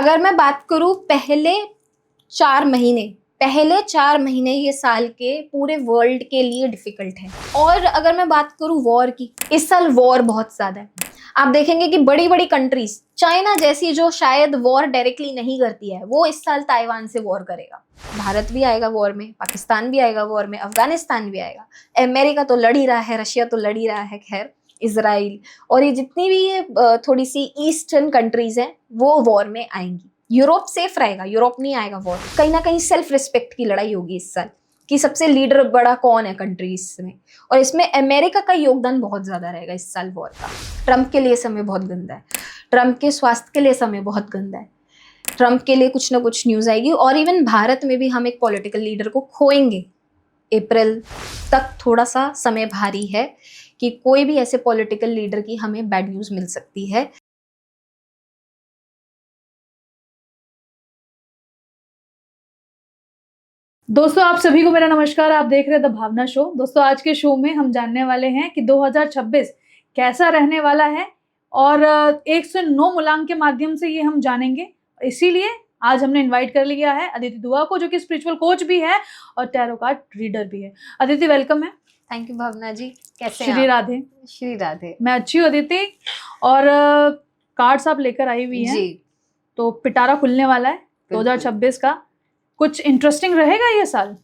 अगर मैं बात करूं पहले 4 महीने ये साल के पूरे वर्ल्ड के लिए डिफिकल्ट है। और अगर मैं बात करूं वॉर की, इस साल वॉर बहुत ज्यादा है। आप देखेंगे कि बड़ी बड़ी कंट्रीज, चाइना जैसी जो शायद वॉर डायरेक्टली नहीं करती है, वो इस साल ताइवान से वॉर करेगा। भारत भी आएगा वॉर में, पाकिस्तान भी आएगा वॉर में, अफगानिस्तान भी आएगा, अमेरिका तो लड़ ही रहा है, रशिया तो लड़ ही रहा है, खैर इजराइल, और ये जितनी भी ये थोड़ी सी ईस्टर्न कंट्रीज हैं वो वॉर में आएंगी। यूरोप सेफ रहेगा, यूरोप नहीं आएगा वॉर। कहीं ना कहीं सेल्फ रिस्पेक्ट की लड़ाई होगी इस साल कि सबसे लीडर बड़ा कौन है कंट्रीज में, और इसमें अमेरिका का योगदान बहुत ज्यादा रहेगा इस साल वॉर का। ट्रंप के लिए समय बहुत गंदा है, ट्रंप के स्वास्थ्य के लिए समय बहुत गंदा है, ट्रंप के लिए कुछ ना कुछ न्यूज आएगी। और इवन भारत में भी हम एक पॉलिटिकल लीडर को खोएंगे। अप्रैल तक थोड़ा सा समय भारी है कि कोई भी ऐसे पॉलिटिकल लीडर की हमें बैड न्यूज मिल सकती है। दोस्तों, आप सभी को मेरा नमस्कार। आप देख रहे हैं द भावना शो। दोस्तों, आज के शो में हम जानने वाले हैं कि 2026 कैसा रहने वाला है, और 109 मूलांक के माध्यम से ये हम जानेंगे। इसीलिए आज हमने इनवाइट कर लिया है अदिति दुआ को, जो कि स्पिरिचुअल कोच भी है और टैरो कार्ड रीडर भी है। अदिति, वेलकम है। थैंक यू भावना जी, कैसे हैं श्री आप? राधे। श्री राधे। मैं अच्छी हूँ अदिति, और कार्ड्स आप लेकर आई हुई हैं जी तो पिटारा खुलने वाला है 2026 का। कुछ इंटरेस्टिंग रहेगा ये साल?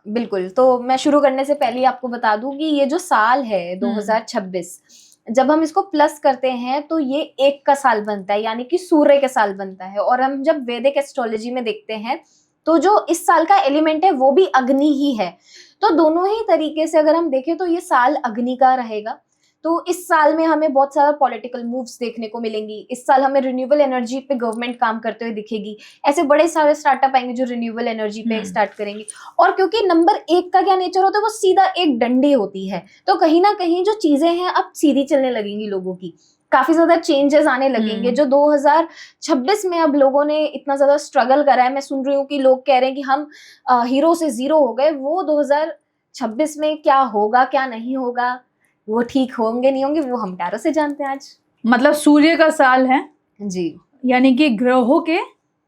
बिल्कुल। तो मैं शुरू करने से पहले आपको बता दूं कि ये जो साल है 2026, जब हम इसको प्लस करते हैं तो ये एक का साल बनता है, यानी कि सूर्य का साल बनता है। और हम जब वैदिक एस्ट्रोलॉजी में देखते हैं तो जो इस साल का एलिमेंट है वो भी अग्नि ही है। तो दोनों ही तरीके से अगर हम देखें तो ये साल अग्नि का रहेगा। तो इस साल में हमें बहुत सारा पॉलिटिकल मूव्स देखने को मिलेंगी। इस साल हमें रिन्यूएबल एनर्जी पे गवर्नमेंट काम करते हुए दिखेगी। ऐसे बड़े सारे स्टार्टअप आएंगे जो रिन्यूएबल एनर्जी पे स्टार्ट करेंगे। और क्योंकि नंबर 1 का क्या नेचर होता है, वो सीधा एक डंडी होती है, तो कहीं ना कहीं जो चीजें हैं अब सीधी चलने लगेंगी लोगों की। काफी ज्यादा चेंजेस आने लगेंगे जो 2026 में अब लोगों ने इतना ज्यादा स्ट्रगल करा है। मैं सुन रही हूँ कि लोग कह रहे हैं कि हम हीरो से जीरो हो गए। वो 2026 में क्या होगा क्या नहीं होगा, वो ठीक होंगे नहीं होंगे, वो हम टैरो से जानते हैं आज। मतलब सूर्य का साल है जी, यानी कि ग्रहों के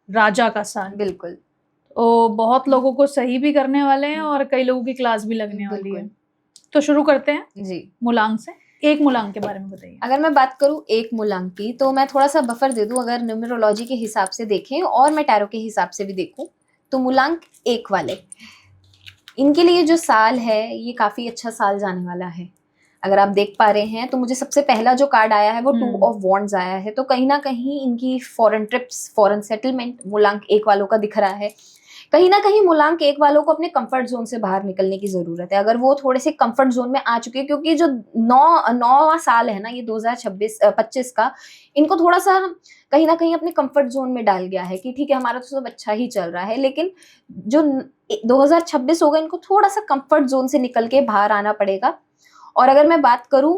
राजा का साल। बिल्कुल। तो बहुत लोगों को सही भी करने वाले हैं और कई लोगों की क्लास भी लगने वाली है। तो शुरू करते हैं जी मूलांक से। एक मूलांक के बारे में बताइए। अगर मैं बात करूं एक मूलांक की, तो मैं थोड़ा सा बफर दे दूं। अगर न्यूमरोलॉजी के हिसाब से देखें और मैं टैरो के हिसाब से भी देखूं, तो मूलांक 1 वाले, इनके लिए जो साल है ये काफी अच्छा साल जाने वाला है। अगर आप देख पा रहे हैं तो मुझे सबसे पहला जो कार्ड आया है वो 2 ऑफ वॉन्ड्स आया है। तो कहीं ना कहीं इनकी फॉरेन ट्रिप्स, फॉरेन सेटलमेंट मूलांक 1 वालों का दिख रहा है। कहीं ना कहीं मूलांक 1 वालों को अपने कंफर्ट जोन से बाहर निकलने की जरूरत है। अगर वो थोड़े से कंफर्ट जोन में आ चुके हैं, क्योंकि जो नौवां साल है ना ये 2025 का, इनको थोड़ा सा कहीं ना कहीं अपने कंफर्ट जोन में डाल गया है कि ठीक है हमारा तो सब अच्छा ही चल रहा है, लेकिन जो 2026 होगा इनको थोड़ा सा कंफर्ट जोन से निकल के बाहर आना पड़ेगा। और अगर मैं बात करूं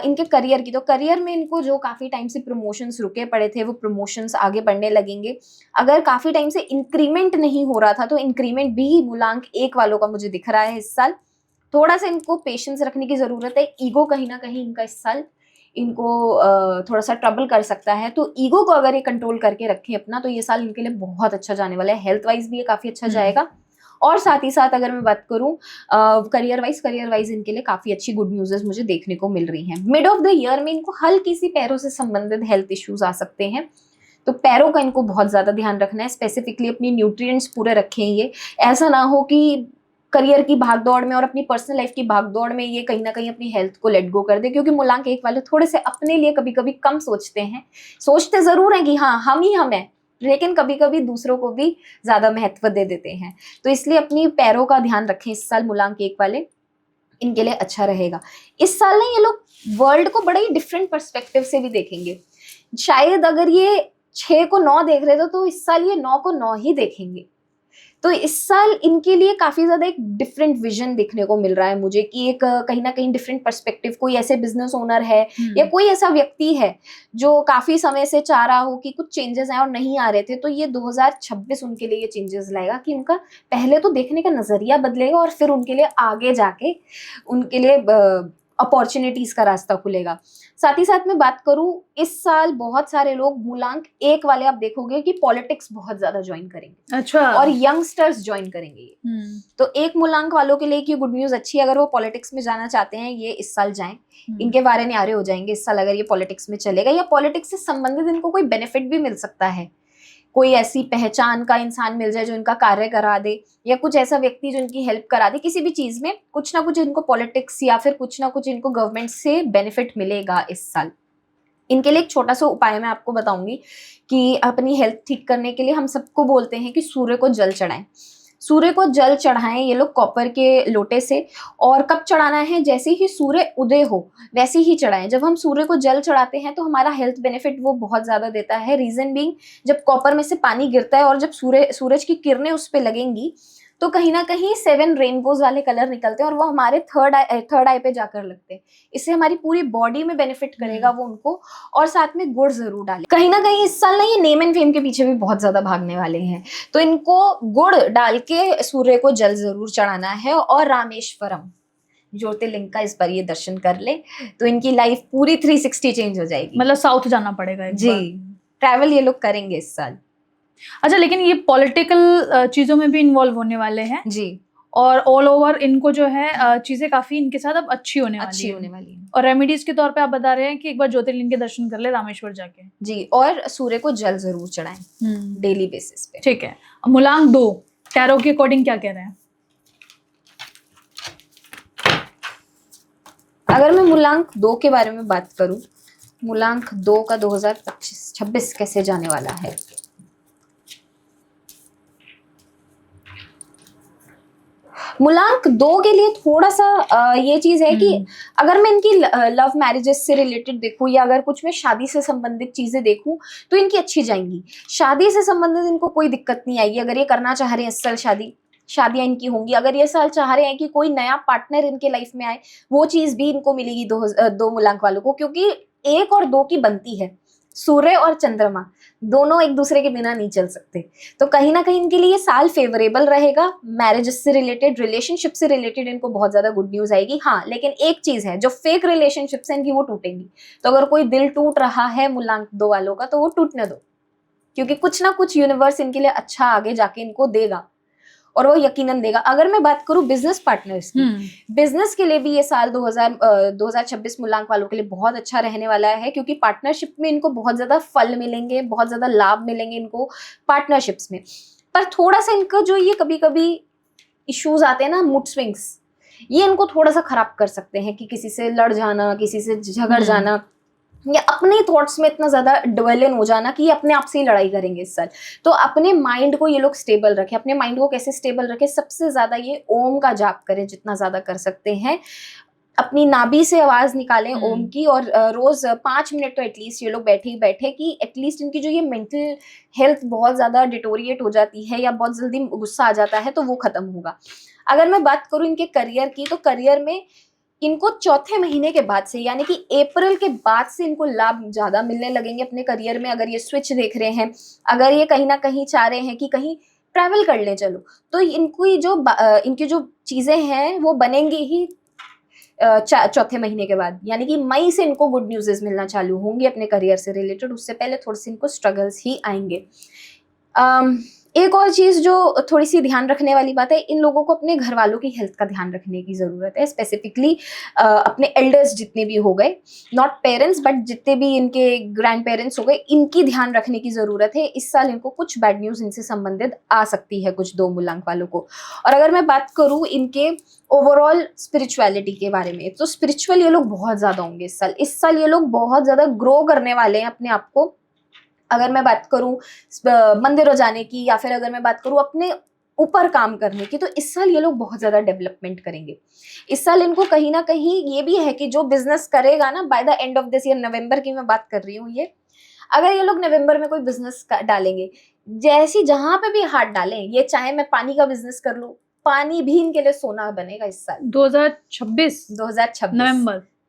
इनके करियर की, तो करियर में इनको जो काफी टाइम से प्रमोशंस रुके पड़े थे वो प्रमोशंस आगे बढ़ने लगेंगे। अगर काफी टाइम से इंक्रीमेंट नहीं हो रहा था तो इंक्रीमेंट भी मूलांक 1 वालों का मुझे दिख रहा है इस साल। थोड़ा सा इनको पेशेंस रखने की जरूरत है। ईगो कहीं ना कहीं इनका इस साल इनको थोड़ा सा ट्रबल कर सकता है। तो ईगो को अगर ये कंट्रोल करके रखें अपना, तो ये साल इनके लिए बहुत अच्छा जाने वाला है। हेल्थ वाइज भी ये काफी अच्छा जाएगा। और साथ ही साथ अगर मैं बात करूं करियर वाइज इनके लिए काफी अच्छी गुड न्यूज़ मुझे देखने को मिल रही हैं। मिड ऑफ द ईयर में इनको हल्की सी पैरों से संबंधित हेल्थ इश्यूज आ सकते हैं, तो पैरों का इनको बहुत ज्यादा ध्यान रखना है। स्पेसिफिकली अपनी न्यूट्रिएंट्स पूरे रखें। ये ऐसा ना हो कि करियर की भागदौड़ में और अपनी पर्सनल लाइफ की भागदौड़ में ये कहीं ना कहीं अपनी हेल्थ को लेट गो कर दे, क्योंकि मूलांक 1 वाले थोड़े से अपने लिए कभी कभी कम सोचते हैं। सोचते जरूर हैं कि हाँ हम ही हम हैं, लेकिन कभी कभी दूसरों को भी ज्यादा महत्व दे देते हैं। तो इसलिए अपनी पैरों का ध्यान रखें इस साल मूलांक 1 वाले, इनके लिए अच्छा रहेगा। इस साल ना ये लोग वर्ल्ड को बड़े ही डिफरेंट पर्सपेक्टिव से भी देखेंगे। शायद अगर ये 6 को 9 देख रहे थे तो इस साल ये 9 को 9 ही देखेंगे। तो इस साल इनके लिए काफी ज्यादा एक डिफरेंट विजन देखने को मिल रहा है मुझे, कि एक कहीं ना कहीं डिफरेंट पर्सपेक्टिव। कोई ऐसे बिजनेस ओनर है या कोई ऐसा व्यक्ति है जो काफी समय से चाह रहा हो कि कुछ चेंजेस आए और नहीं आ रहे थे, तो ये 2026 उनके लिए ये चेंजेस लाएगा कि उनका पहले तो देखने का नजरिया बदलेगा और फिर उनके लिए आगे जाके उनके लिए अपॉर्चुनिटीज का रास्ता खुलेगा। साथ ही साथ मैं बात करूं, इस साल बहुत सारे लोग मूलांक 1 वाले आप देखोगे कि पॉलिटिक्स बहुत ज्यादा ज्वाइन करेंगे। अच्छा। और यंगस्टर्स ज्वाइन करेंगे ये। तो 1 मूलांक वालों के लिए गुड न्यूज अच्छी है, अगर वो पॉलिटिक्स में जाना चाहते हैं ये इस साल जाएं, इनके बारे में न्यारे हो जाएंगे इस साल अगर ये पॉलिटिक्स में चलेगा, या पॉलिटिक्स से संबंधित इनको कोई बेनिफिट भी मिल सकता है। कोई ऐसी पहचान का इंसान मिल जाए जो इनका कार्य करा दे, या कुछ ऐसा व्यक्ति जो इनकी हेल्प करा दे किसी भी चीज में, कुछ ना कुछ इनको पॉलिटिक्स या फिर कुछ ना कुछ इनको गवर्नमेंट से बेनिफिट मिलेगा इस साल। इनके लिए एक छोटा सा उपाय मैं आपको बताऊंगी कि अपनी हेल्थ ठीक करने के लिए हम सबको बोलते हैं कि सूर्य को जल चढ़ाएं। सूर्य को जल चढ़ाएं ये लोग कॉपर के लोटे से। और कब चढ़ाना है? जैसे ही सूर्य उदय हो वैसे ही चढ़ाएं। जब हम सूर्य को जल चढ़ाते हैं तो हमारा हेल्थ बेनिफिट वो बहुत ज्यादा देता है। रीजन बीइंग, जब कॉपर में से पानी गिरता है और जब सूरज की किरणें उस पर लगेंगी तो कहीं ना कहीं 7 रेनबोज वाले कलर निकलते हैं और वो हमारे थर्ड आई पे जाकर लगते हैं। इससे हमारी पूरी बॉडी में बेनिफिट करेगा वो उनको। और साथ में गुड़ जरूर डालें। कहीं ना कहीं इस साल ना ये नेम एंड फेम के पीछे भी बहुत ज्यादा भागने वाले हैं, तो इनको गुड़ डाल के सूर्य को जल जरूर चढ़ाना है। और रामेश्वरम ज्योतिर्लिंग का इस बार ये दर्शन कर ले तो इनकी लाइफ पूरी 360 चेंज हो जाएगी। मतलब साउथ जाना पड़ेगा एक जी, ट्रैवल ये लोग करेंगे इस साल। अच्छा, लेकिन ये पॉलिटिकल चीजों में भी इन्वॉल्व होने वाले हैं जी, और ऑल ओवर इनको जो है चीजें काफी इनके साथ अब अच्छी होने अच्छी वाली होने वाली है। और रेमेडीज के तौर पे आप बता रहे हैं कि एक बार ज्योतिर्लिंग के दर्शन कर ले रामेश्वर जाके। जी, और सूर्य को जल जरूर चढ़ाएं डेली बेसिस पे। ठीक है। मूलांक 2 टैरो के अकॉर्डिंग क्या कह रहे हैं? अगर मैं मूलांक 2 के बारे में बात करूं, मूलांक 2 का 2025-26 कैसे जाने वाला है? मूलांक 2 के लिए थोड़ा सा ये चीज है कि अगर मैं इनकी लव मैरिजेस से रिलेटेड देखूं या अगर कुछ मैं शादी से संबंधित चीजें देखूं तो इनकी अच्छी जाएंगी। शादी से संबंधित इनको कोई दिक्कत नहीं आएगी। अगर ये करना चाह रहे हैं इस साल शादियां इनकी होंगी। अगर ये साल चाह रहे हैं कि कोई नया पार्टनर इनके लाइफ में आए, वो चीज भी इनको मिलेगी 2 मूलांक वालों को, क्योंकि 1 और 2 की बनती है। सूर्य और चंद्रमा दोनों एक दूसरे के बिना नहीं चल सकते। तो कहीं ना कहीं इनके लिए ये साल फेवरेबल रहेगा। मैरिज से रिलेटेड, रिलेशनशिप से रिलेटेड इनको बहुत ज्यादा गुड न्यूज आएगी। हाँ, लेकिन एक चीज है, जो फेक रिलेशनशिप्स हैं इनकी वो टूटेंगी। तो अगर कोई दिल टूट रहा है मूलांक 2 वालों का तो वो टूटने दो, क्योंकि कुछ ना कुछ यूनिवर्स इनके लिए अच्छा आगे जाके इनको देगा और वो यकीनन देगा। अगर मैं बात करूं बिजनेस पार्टनर्स की, बिजनेस के लिए भी ये साल 2026 मूलांक वालों के लिए बहुत अच्छा रहने वाला है, क्योंकि पार्टनरशिप में इनको बहुत ज्यादा फल मिलेंगे, बहुत ज्यादा लाभ मिलेंगे इनको पार्टनरशिप्स में। पर थोड़ा सा इनका जो ये कभी कभी इश्यूज आते हैं ना, मूड स्विंग्स, ये इनको थोड़ा सा खराब कर सकते हैं कि किसी से लड़ जाना, किसी से झगड़ जाना, या अपने थॉट्स में इतना ज्यादा डिवेल इन हो जाना कि ये अपने आप से ही लड़ाई करेंगे इस साल। तो अपने माइंड को ये लोग स्टेबल रखें। अपने माइंड को कैसे स्टेबल रखें? सबसे ज्यादा ये ओम का जाप करें, जितना ज्यादा कर सकते हैं। अपनी नाभि से आवाज निकालें ओम की, और रोज 5 मिनट तो एटलीस्ट ये लोग बैठे ही बैठे कि एटलीस्ट इनकी जो ये मेंटल हेल्थ बहुत ज्यादा डिटोरिएट हो जाती है या बहुत जल्दी गुस्सा आ जाता है तो वो खत्म होगा। अगर मैं बात करूं इनके करियर की, तो करियर में इनको चौथे महीने के बाद से, यानी कि अप्रैल के बाद से इनको लाभ ज्यादा मिलने लगेंगे अपने करियर में। अगर ये स्विच देख रहे हैं, अगर ये कहीं ना कहीं चाह रहे हैं कि कहीं ट्रैवल कर ले चलो, तो इनकी जो चीजें हैं वो बनेंगी ही चौथे महीने के बाद। यानी कि मई से इनको गुड न्यूज़ मिलना चालू होंगे अपने करियर से रिलेटेड। उससे पहले थोड़े से इनको स्ट्रगल्स ही आएंगे। एक और चीज जो थोड़ी सी ध्यान रखने वाली बात है, इन लोगों को अपने घर वालों की हेल्थ का ध्यान रखने की जरूरत है। स्पेसिफिकली अपने एल्डर्स जितने भी हो गए, नॉट पेरेंट्स बट जितने भी इनके ग्रैंड पेरेंट्स हो गए, इनकी ध्यान रखने की जरूरत है। इस साल इनको कुछ बैड न्यूज इनसे संबंधित आ सकती है, कुछ 2 मूलांक वालों को। और अगर मैं बात करूं इनके ओवरऑल स्पिरिचुअलिटी के बारे में, तो स्पिरिचुअल ये लोग बहुत ज्यादा होंगे इस साल। इस साल ये लोग बहुत ज्यादा ग्रो करने वाले हैं अपने आप को। अगर मैं बात करूं मंदिरों जाने की, या फिर अगर मैं बात करूं अपने ऊपर काम करने की, तो इस साल ये लोग बहुत ज्यादा डेवलपमेंट करेंगे। इस साल इनको कहीं ना कहीं ये भी है कि जो बिजनेस करेगा ना, by the end of this year, नवंबर की मैं बात कर रही हूँ, ये अगर ये लोग नवंबर में कोई बिजनेस डालेंगे, जैसी जहां पे भी हाथ डालें, ये चाहे मैं पानी का बिजनेस कर लूं, पानी भी इनके लिए सोना बनेगा इस साल। 2026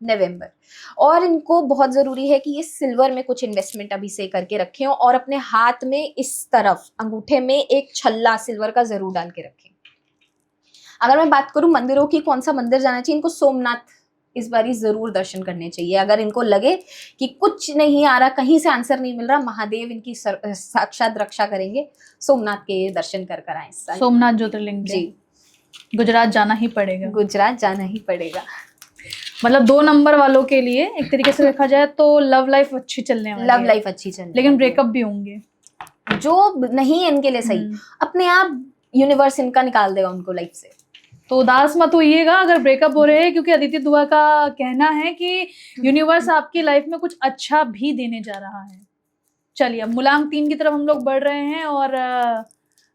नवंबर। और इनको बहुत जरूरी है कि ये सिल्वर में कुछ इन्वेस्टमेंट अभी से करके रखें, और अपने हाथ में इस तरफ अंगूठे में एक छल्ला सिल्वर का जरूर डाल के रखें। अगर मैं बात करूं मंदिरों की, कौन सा मंदिर जाना चाहिए इनको? सोमनाथ इस बारी जरूर दर्शन करने चाहिए। अगर इनको लगे कि कुछ नहीं आ रहा, कहीं से आंसर नहीं मिल रहा, महादेव इनकी साक्षात रक्षा करेंगे। सोमनाथ के दर्शन कर कर आए इस साल। सोमनाथ ज्योतिर्लिंग के। जी, गुजरात जाना ही पड़ेगा। गुजरात जाना ही पड़ेगा। मतलब 2 नंबर वालों के लिए एक तरीके से देखा जाए तो लव लाइफ अच्छी चलने वाली लव है। लाइफ अच्छी चल रही है, लेकिन ब्रेकअप भी होंगे जो नहीं है इनके लिए सही, अपने आप यूनिवर्स इनका निकाल देगा उनको लाइफ से। तो उदास मत होइएगा अगर ब्रेकअप हो रहे हैं, क्योंकि अदिति दुआ का कहना है कि यूनिवर्स आपकी लाइफ में कुछ अच्छा भी देने जा रहा है। चलिए अब मूलांक 3 की तरफ हम लोग बढ़ रहे हैं और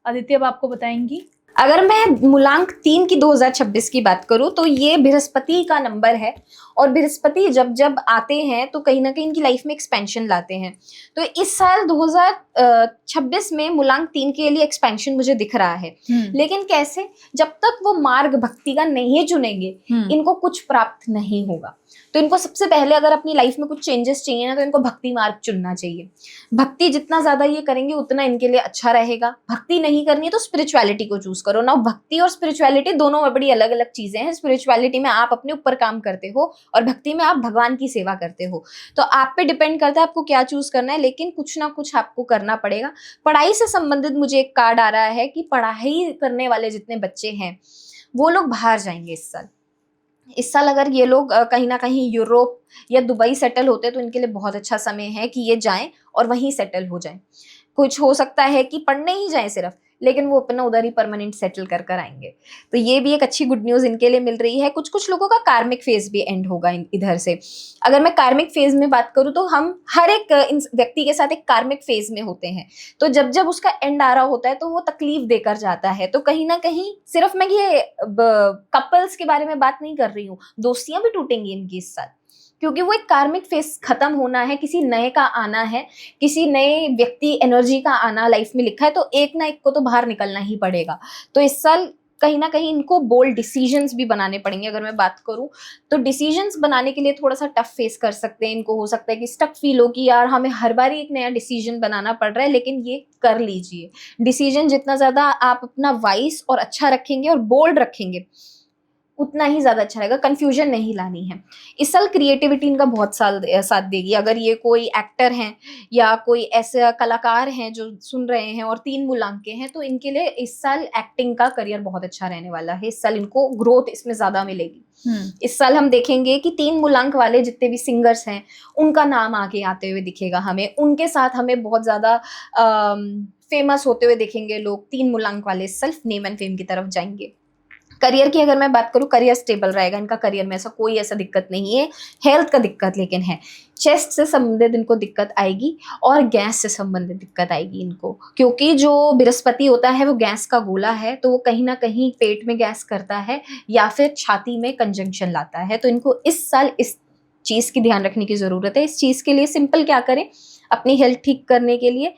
अदिति अब आपको बताएंगी। अगर मैं मूलांक 3 की 2026 की बात करूं तो ये बृहस्पति का नंबर है, और बृहस्पति जब जब आते हैं तो कहीं ना कहीं इनकी लाइफ में एक्सपेंशन लाते हैं। तो इस साल 2026 में मूलांक 3 के लिए एक्सपेंशन मुझे दिख रहा है। लेकिन कैसे? जब तक वो मार्ग भक्ति का नहीं चुनेंगे इनको कुछ प्राप्त नहीं होगा। तो इनको सबसे पहले अगर अपनी लाइफ में कुछ चेंजेस चाहिए ना, तो इनको भक्ति मार्ग चुनना चाहिए। भक्ति जितना ज्यादा ये करेंगे उतना इनके लिए अच्छा रहेगा। भक्ति नहीं करनी है तो स्पिरिचुअलिटी को चूज करो ना। भक्ति और स्पिरिचुअलिटी दोनों बड़ी अलग अलग चीजें हैं। स्पिरिचुअलिटी में आप अपने ऊपर काम करते हो और भक्ति में आप भगवान की सेवा करते हो। तो आप पे डिपेंड करता है आपको क्या चूज करना है, लेकिन कुछ ना कुछ आपको करना पड़ेगा। पढ़ाई से संबंधित मुझे एक कार्ड आ रहा है कि पढ़ाई करने वाले जितने बच्चे हैं वो लोग बाहर जाएंगे इस साल। इस साल अगर ये लोग कहीं ना कहीं यूरोप या दुबई सेटल होते तो इनके लिए बहुत अच्छा समय है कि ये जाएं और वहीं सेटल हो जाएं। कुछ हो सकता है कि पढ़ने ही जाएं सिर्फ, लेकिन वो अपना उधर ही परमानेंट सेटल कर कर आएंगे। तो ये भी एक अच्छी गुड न्यूज इनके लिए मिल रही है। कुछ कुछ लोगों का कार्मिक फेज भी एंड होगा इधर से। अगर मैं कार्मिक फेज में बात करूं तो हम हर एक व्यक्ति के साथ एक कार्मिक फेज में होते हैं। तो जब जब उसका एंड आ रहा होता है तो वो तकलीफ देकर जाता है। तो कहीं ना कहीं सिर्फ मैं ये कपल्स के बारे में बात नहीं कर रही हूँ, दोस्तियां भी टूटेंगी इनकी इस साल, क्योंकि वो एक कार्मिक फेस खत्म होना है, किसी नए का आना है, किसी नए व्यक्ति एनर्जी का आना लाइफ में लिखा है। तो एक ना एक को तो बाहर निकलना ही पड़ेगा। तो इस साल कहीं ना कहीं इनको बोल्ड डिसीजंस भी बनाने पड़ेंगे। अगर मैं बात करूं तो डिसीजंस बनाने के लिए थोड़ा सा टफ फेस कर सकते हैं। इनको हो सकता है कि स्टक फील हो कि यार हमें हर बार एक नया डिसीजन बनाना पड़ रहा है, लेकिन ये कर लीजिए। डिसीजन जितना ज्यादा आप अपना वाइस और अच्छा रखेंगे और बोल्ड रखेंगे उतना ही ज्यादा अच्छा रहेगा। कंफ्यूजन नहीं लानी है। इस साल क्रिएटिविटी इनका बहुत साथ देगी। अगर ये कोई एक्टर हैं या कोई ऐसे कलाकार हैं जो सुन रहे हैं और 3 मूलांक के हैं, तो इनके लिए इस साल एक्टिंग का करियर बहुत अच्छा रहने वाला है। इस साल इनको ग्रोथ इसमें ज्यादा मिलेगी। इस साल हम देखेंगे कि 3 मूलांक वाले जितने भी सिंगर्स हैं उनका नाम आगे आते हुए दिखेगा हमें। उनके साथ हमें बहुत ज्यादा फेमस होते हुए देखेंगे लोग। 3 मूलांक वाले सेल्फ नेम एंड फेम की तरफ जाएंगे। करियर की अगर मैं बात करूं, करियर स्टेबल रहेगा इनका। करियर में कोई ऐसा दिक्कत नहीं है। हेल्थ का दिक्कत लेकिन है, चेस्ट से संबंधित इनको दिक्कत आएगी और गैस से संबंधित दिक्कत आएगी इनको, क्योंकि जो बृहस्पति होता है वो गैस का गोला है। तो वो कहीं ना कहीं पेट में गैस करता है या फिर छाती में कंजंक्शन लाता है। तो इनको इस साल इस चीज की ध्यान रखने की जरूरत है। इस चीज के लिए सिंपल क्या करें, अपनी हेल्थ ठीक करने के लिए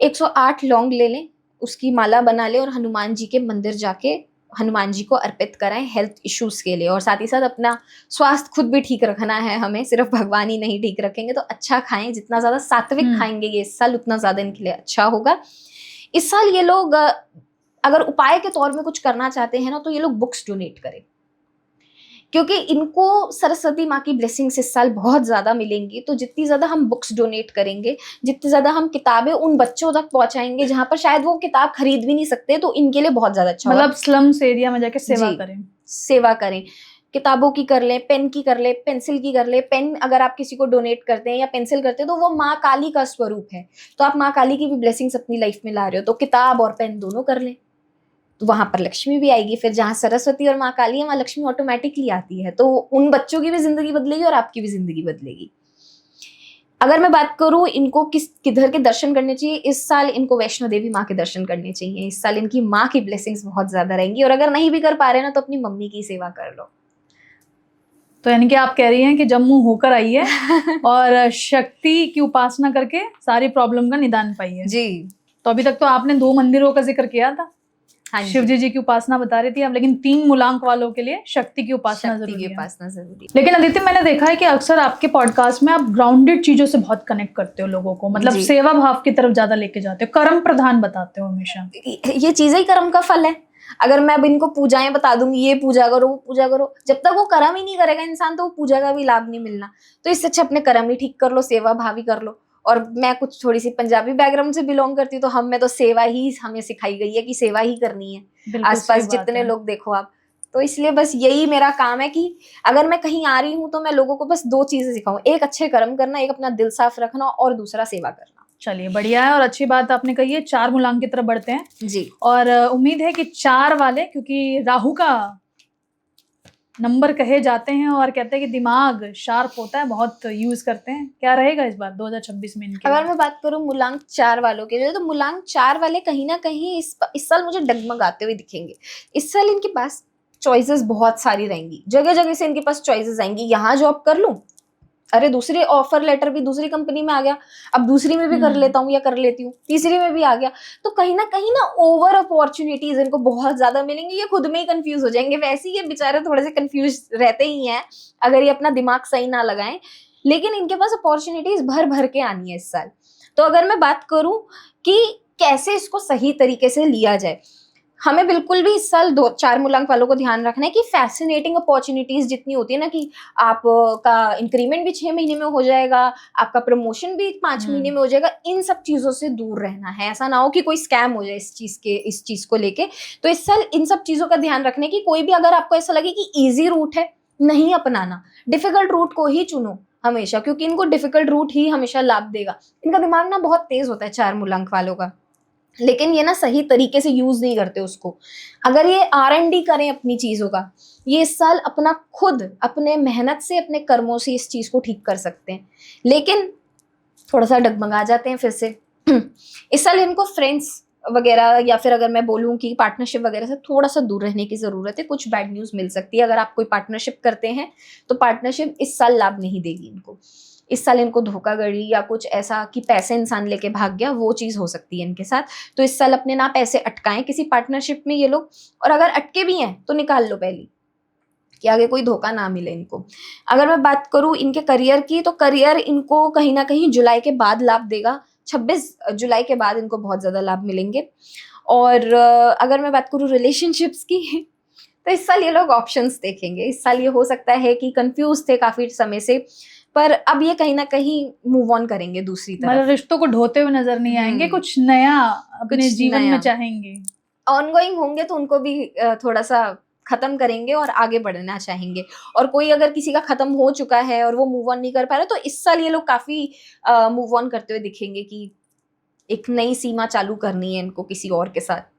108 लौंग ले लें, उसकी माला बना लें और हनुमान जी के मंदिर जाके हनुमान जी को अर्पित कराएं हेल्थ इश्यूज के लिए। और साथ ही साथ अपना स्वास्थ्य खुद भी ठीक रखना है हमें, सिर्फ भगवान ही नहीं ठीक रखेंगे। तो अच्छा खाएं, जितना ज्यादा सात्विक खाएंगे ये इस साल उतना ज्यादा इनके लिए अच्छा होगा। इस साल ये लोग अगर उपाय के तौर में कुछ करना चाहते हैं ना, तो ये लोग बुक्स डोनेट करें, क्योंकि इनको सरस्वती माँ की ब्लेसिंग्स इस साल बहुत ज्यादा मिलेंगी। तो जितनी ज्यादा हम बुक्स डोनेट करेंगे, जितनी ज्यादा हम किताबें उन बच्चों तक पहुंचाएंगे जहां पर शायद वो किताब खरीद भी नहीं सकते, तो इनके लिए बहुत ज्यादा अच्छा। मतलब स्लम्स एरिया में जाके सेवा करें। सेवा करें, किताबों की कर ले, पेन की कर ले, पेंसिल की कर ले। पेन अगर आप किसी को डोनेट करते हैं या पेंसिल करते हैं तो वो माँ काली का स्वरूप है। तो आप माँ काली की भी ब्लेसिंग्स अपनी लाइफ में ला रहे हो, तो किताब और पेन दोनों कर लें, तो वहां पर लक्ष्मी भी आएगी। फिर जहां सरस्वती और माँ काली है वहां लक्ष्मी ऑटोमेटिकली आती है। तो उन बच्चों की भी जिंदगी बदलेगी और आपकी भी जिंदगी बदलेगी। अगर मैं बात करूं इनको किधर के दर्शन करने चाहिए, इस साल इनको वैष्णो देवी माँ के दर्शन करने चाहिए। इस साल इनकी माँ की ब्लेसिंग्स बहुत ज्यादा रहेंगी। और अगर नहीं भी कर पा रहे ना, तो अपनी मम्मी की सेवा कर लो। तो यानी कि आप कह रही हैं कि जम्मू होकर आई है और शक्ति की उपासना करके सारी प्रॉब्लम का निदान पाई है जी। तो अभी तक तो आपने 2 मंदिरों का जिक्र किया था। हाँ, शिव जी की उपासना बता रही थी आप, लेकिन 3 मूलांक वालों के लिए शक्ति की उपासना जरूरी है। लेकिन अदिति, मैंने देखा है कि अक्सर आपके पॉडकास्ट में आप ग्राउंडेड चीजों से बहुत कनेक्ट करते हो लोगों को, मतलब सेवा भाव की तरफ ज्यादा लेके जाते हो, कर्म प्रधान बताते हो हमेशा। ये चीजें ही कर्म का फल है। अगर मैं अब इनको पूजाएं बता दूंगी, ये पूजा करो वो पूजा करो, जब तक वो कर्म ही नहीं करेगा इंसान तो वो पूजा का भी लाभ नहीं मिलना। तो इससे अच्छा अपने कर्म ही ठीक कर लो, सेवा भावी कर लो। और मैं कुछ थोड़ी सी पंजाबी बैकग्राउंड से बिलोंग करती हूँ, तो हमें तो सेवा ही हमें सिखाई गई है कि सेवा ही करनी है। बिल्कुल सही आसपास बात जितने है। लोग देखो आप, तो इसलिए बस यही मेरा काम है कि अगर मैं कहीं आ रही हूँ तो मैं लोगों को बस 2 चीजें सिखाऊं, एक अच्छे कर्म करना, एक अपना दिल साफ रखना, और दूसरा सेवा करना। चलिए बढ़िया है और अच्छी बात आपने कही है। 4 मूलांक की तरफ बढ़ते हैं जी। और उम्मीद है कि 4 वाले, क्योंकि राहु का नंबर कहे जाते हैं और कहते हैं कि दिमाग शार्प होता है, बहुत यूज करते हैं। क्या रहेगा इस बार 2026 में इनके? अगर मैं बात करूं मूलांक 4 वालों के लिए, तो मूलांक 4 वाले कहीं ना कहीं इस साल मुझे डगमगाते हुए दिखेंगे। इस साल इनके पास चॉइसेस बहुत सारी रहेंगी, जगह जगह से इनके पास चॉइसेस आएंगी। यहाँ जॉब कर लूं, अरे दूसरी ऑफर लेटर भी दूसरी कंपनी में आ गया, अब दूसरी में भी कर लेता हूँ या कर लेती हूँ, तीसरी में भी आ गया। तो कहीं ना ओवर अपॉर्चुनिटीज इनको बहुत ज्यादा मिलेंगी। ये खुद में ही कंफ्यूज हो जाएंगे। वैसे ही ये बेचारे थोड़े से कंफ्यूज रहते ही हैं अगर ये अपना दिमाग सही ना लगाएं, लेकिन इनके पास अपॉर्चुनिटीज भर भर के आनी है इस साल। तो अगर मैं बात करूं कि कैसे इसको सही तरीके से लिया जाए, हमें बिल्कुल भी इस साल 4 मूलांक वालों को ध्यान रखना है कि फैसिनेटिंग अपॉर्चुनिटीज जितनी होती है ना, कि आपका इंक्रीमेंट भी 6 महीने में हो जाएगा, आपका प्रमोशन भी 5 महीने में हो जाएगा, इन सब चीजों से दूर रहना है। ऐसा ना हो कि कोई स्कैम हो जाए इस चीज को लेके। तो इस साल इन सब चीजों का ध्यान रखने की, कोई भी अगर आपको ऐसा लगे कि इजी रूट है, नहीं अपनाना, डिफिकल्ट रूट को ही चुनो हमेशा, क्योंकि इनको डिफिकल्ट रूट ही हमेशा लाभ देगा। इनका दिमाग ना बहुत तेज होता है 4 मूलांक वालों का, लेकिन ये ना सही तरीके से यूज नहीं करते उसको। अगर ये R&D करें अपनी चीजों का, ये इस साल अपना खुद अपने मेहनत से अपने कर्मों से इस चीज को ठीक कर सकते हैं, लेकिन थोड़ा सा डगमगा जाते हैं फिर से। इस साल इनको फ्रेंड्स वगैरह या फिर अगर मैं बोलूं कि पार्टनरशिप वगैरह से थोड़ा सा दूर रहने की जरूरत है। कुछ बैड न्यूज मिल सकती है। अगर आप कोई पार्टनरशिप करते हैं तो पार्टनरशिप इस साल लाभ नहीं देगी इनको। इस साल इनको धोखाधड़ी या कुछ ऐसा कि पैसे इंसान लेके भाग गया, वो चीज हो सकती है इनके साथ। तो इस साल अपने ना पैसे अटकाएं किसी पार्टनरशिप में ये लोग, और अगर अटके भी हैं तो निकाल लो पहले, कि आगे कोई धोखा ना मिले इनको। अगर मैं बात करूं इनके करियर की, तो करियर इनको कहीं ना कहीं जुलाई के बाद लाभ देगा। 26 जुलाई के बाद इनको बहुत ज्यादा लाभ मिलेंगे। और अगर मैं बात करूं रिलेशनशिप्स की, तो इस साल ये लोग ऑप्शंस देखेंगे। इस साल ये हो सकता है कि कंफ्यूज थे काफी समय से, पर अब ये कहीं ना कहीं मूव ऑन करेंगे दूसरी तरफ। मतलब रिश्तों को ढोते हुए नजर नहीं आएंगे, कुछ नया अपने जीवन में चाहेंगे, ऑनगोइंग होंगे, तो उनको भी थोड़ा सा खत्म करेंगे और आगे बढ़ना चाहेंगे। और कोई अगर किसी का खत्म हो चुका है और वो मूव ऑन नहीं कर पा रहा, तो इस साल ये लोग काफी मूव ऑन करते हुए दिखेंगे कि एक नई सीमा चालू करनी है इनको किसी और के साथ।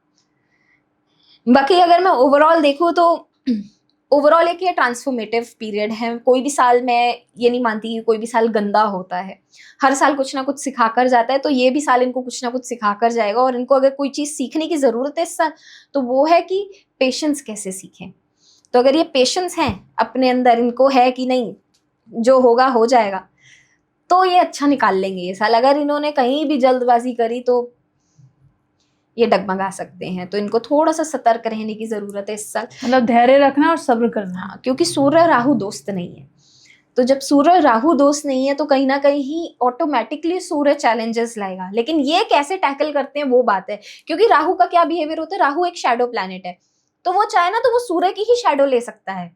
बाकी अगर मैं ओवरऑल देखूं तो ओवरऑल एक ये ट्रांसफॉर्मेटिव पीरियड है। कोई भी साल, मैं ये नहीं मानती कि कोई भी साल गंदा होता है। हर साल कुछ ना कुछ सिखाकर जाता है, तो ये भी साल इनको कुछ ना कुछ सिखाकर जाएगा। और इनको अगर कोई चीज सीखने की जरूरत है इस साल, तो वो है कि पेशेंस कैसे सीखें। तो अगर ये पेशेंस है अपने अंदर, इनको है कि नहीं जो होगा हो जाएगा, तो ये अच्छा निकाल लेंगे ये साल। अगर इन्होंने कहीं भी जल्दबाजी करी तो ये डगमगा सकते हैं। तो इनको थोड़ा सा सतर्क रहने की जरूरत है इस साल। मतलब धैर्य रखना और सब्र करना। हाँ, क्योंकि सूर्य राहु दोस्त नहीं है। तो जब सूर्य राहु दोस्त नहीं है, तो कहीं ना कहीं ऑटोमेटिकली सूर्य चैलेंजेस लाएगा। लेकिन ये कैसे टैकल करते हैं वो बात है, क्योंकि राहु का क्या बिहेवियर होता है, राहु एक शैडो प्लैनेट है। तो वो चाहे ना तो वो सूर्य की ही शैडो ले सकता है,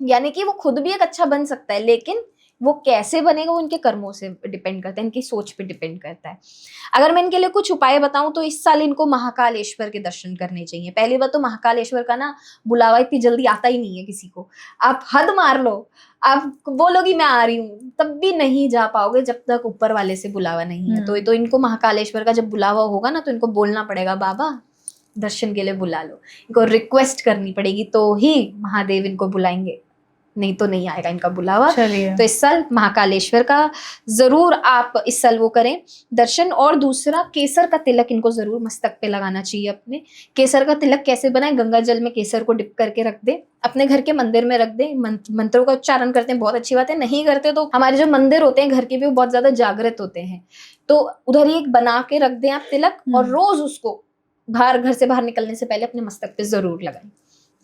यानी कि वो खुद भी एक अच्छा बन सकता है, लेकिन वो कैसे बनेगा वो इनके कर्मों से डिपेंड करता है, इनकी सोच पे डिपेंड करता है। अगर मैं इनके लिए कुछ उपाय बताऊं, तो इस साल इनको महाकालेश्वर के दर्शन करने चाहिए। पहली बात तो महाकालेश्वर का ना बुलावा इतनी जल्दी आता ही नहीं है किसी को। आप हद मार लो, आप बोलोगी मैं आ रही हूँ, तब भी नहीं जा पाओगे जब तक ऊपर वाले से बुलावा नहीं है। तो इनको महाकालेश्वर का जब बुलावा होगा ना, तो इनको बोलना पड़ेगा बाबा दर्शन के लिए बुला लो। इनको रिक्वेस्ट करनी पड़ेगी, तो ही महादेव इनको बुलाएंगे, नहीं तो नहीं आएगा इनका बुलावा। तो इस साल महाकालेश्वर का जरूर आप इस साल वो करें दर्शन। और दूसरा, केसर का तिलक इनको जरूर मस्तक पे लगाना चाहिए अपने। केसर का तिलक कैसे बनाए, गंगा जल में केसर को डिप करके रख दे, अपने घर के मंदिर में रख दे। मंत्रों का उच्चारण करते हैं, बहुत अच्छी बात है। नहीं करते तो हमारे जो मंदिर होते हैं घर के भी, वो बहुत ज्यादा जागृत होते हैं, तो उधर ही एक बना के रख दें आप तिलक, और रोज उसको घर से बाहर निकलने से पहले अपने मस्तक पे जरूर लगाएं।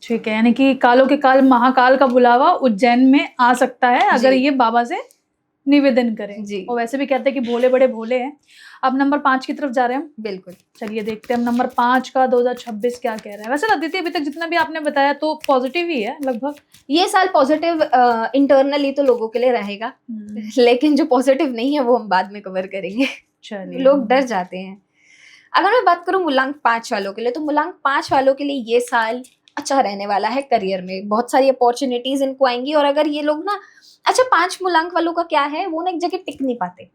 ठीक है, यानी कि कालों के काल महाकाल का बुलावा उज्जैन में आ सकता है अगर ये बाबा से निवेदन करें। जी। और वैसे भी कहते हैं कि भोले बड़े भोले हैं। अब नंबर 5 की तरफ जा रहे हैं हम। बिल्कुल। चलिए देखते हैं हम नंबर 5 का 2026 क्या कह रहा है। वैसे अदिति अभी तक जितना भी आपने बताया तो पॉजिटिव ही है लगभग। ये साल पॉजिटिव इंटरनली तो लोगों के लिए रहेगा, लेकिन जो पॉजिटिव नहीं है वो हम बाद में कवर करेंगे। चलिए। लोग डर जाते हैं। अगर मैं बात करूं मूलांक 5 वालों के लिए, तो मूलांक 5 वालों के लिए ये साल अच्छा रहने वाला है। करियर में बहुत सारी अपॉर्चुनिटीज इनको आएंगी। और अगर ये लोग ना, अच्छा 5 मूलांक वालों का क्या है, वो ना एक जगह टिक नहीं पाते।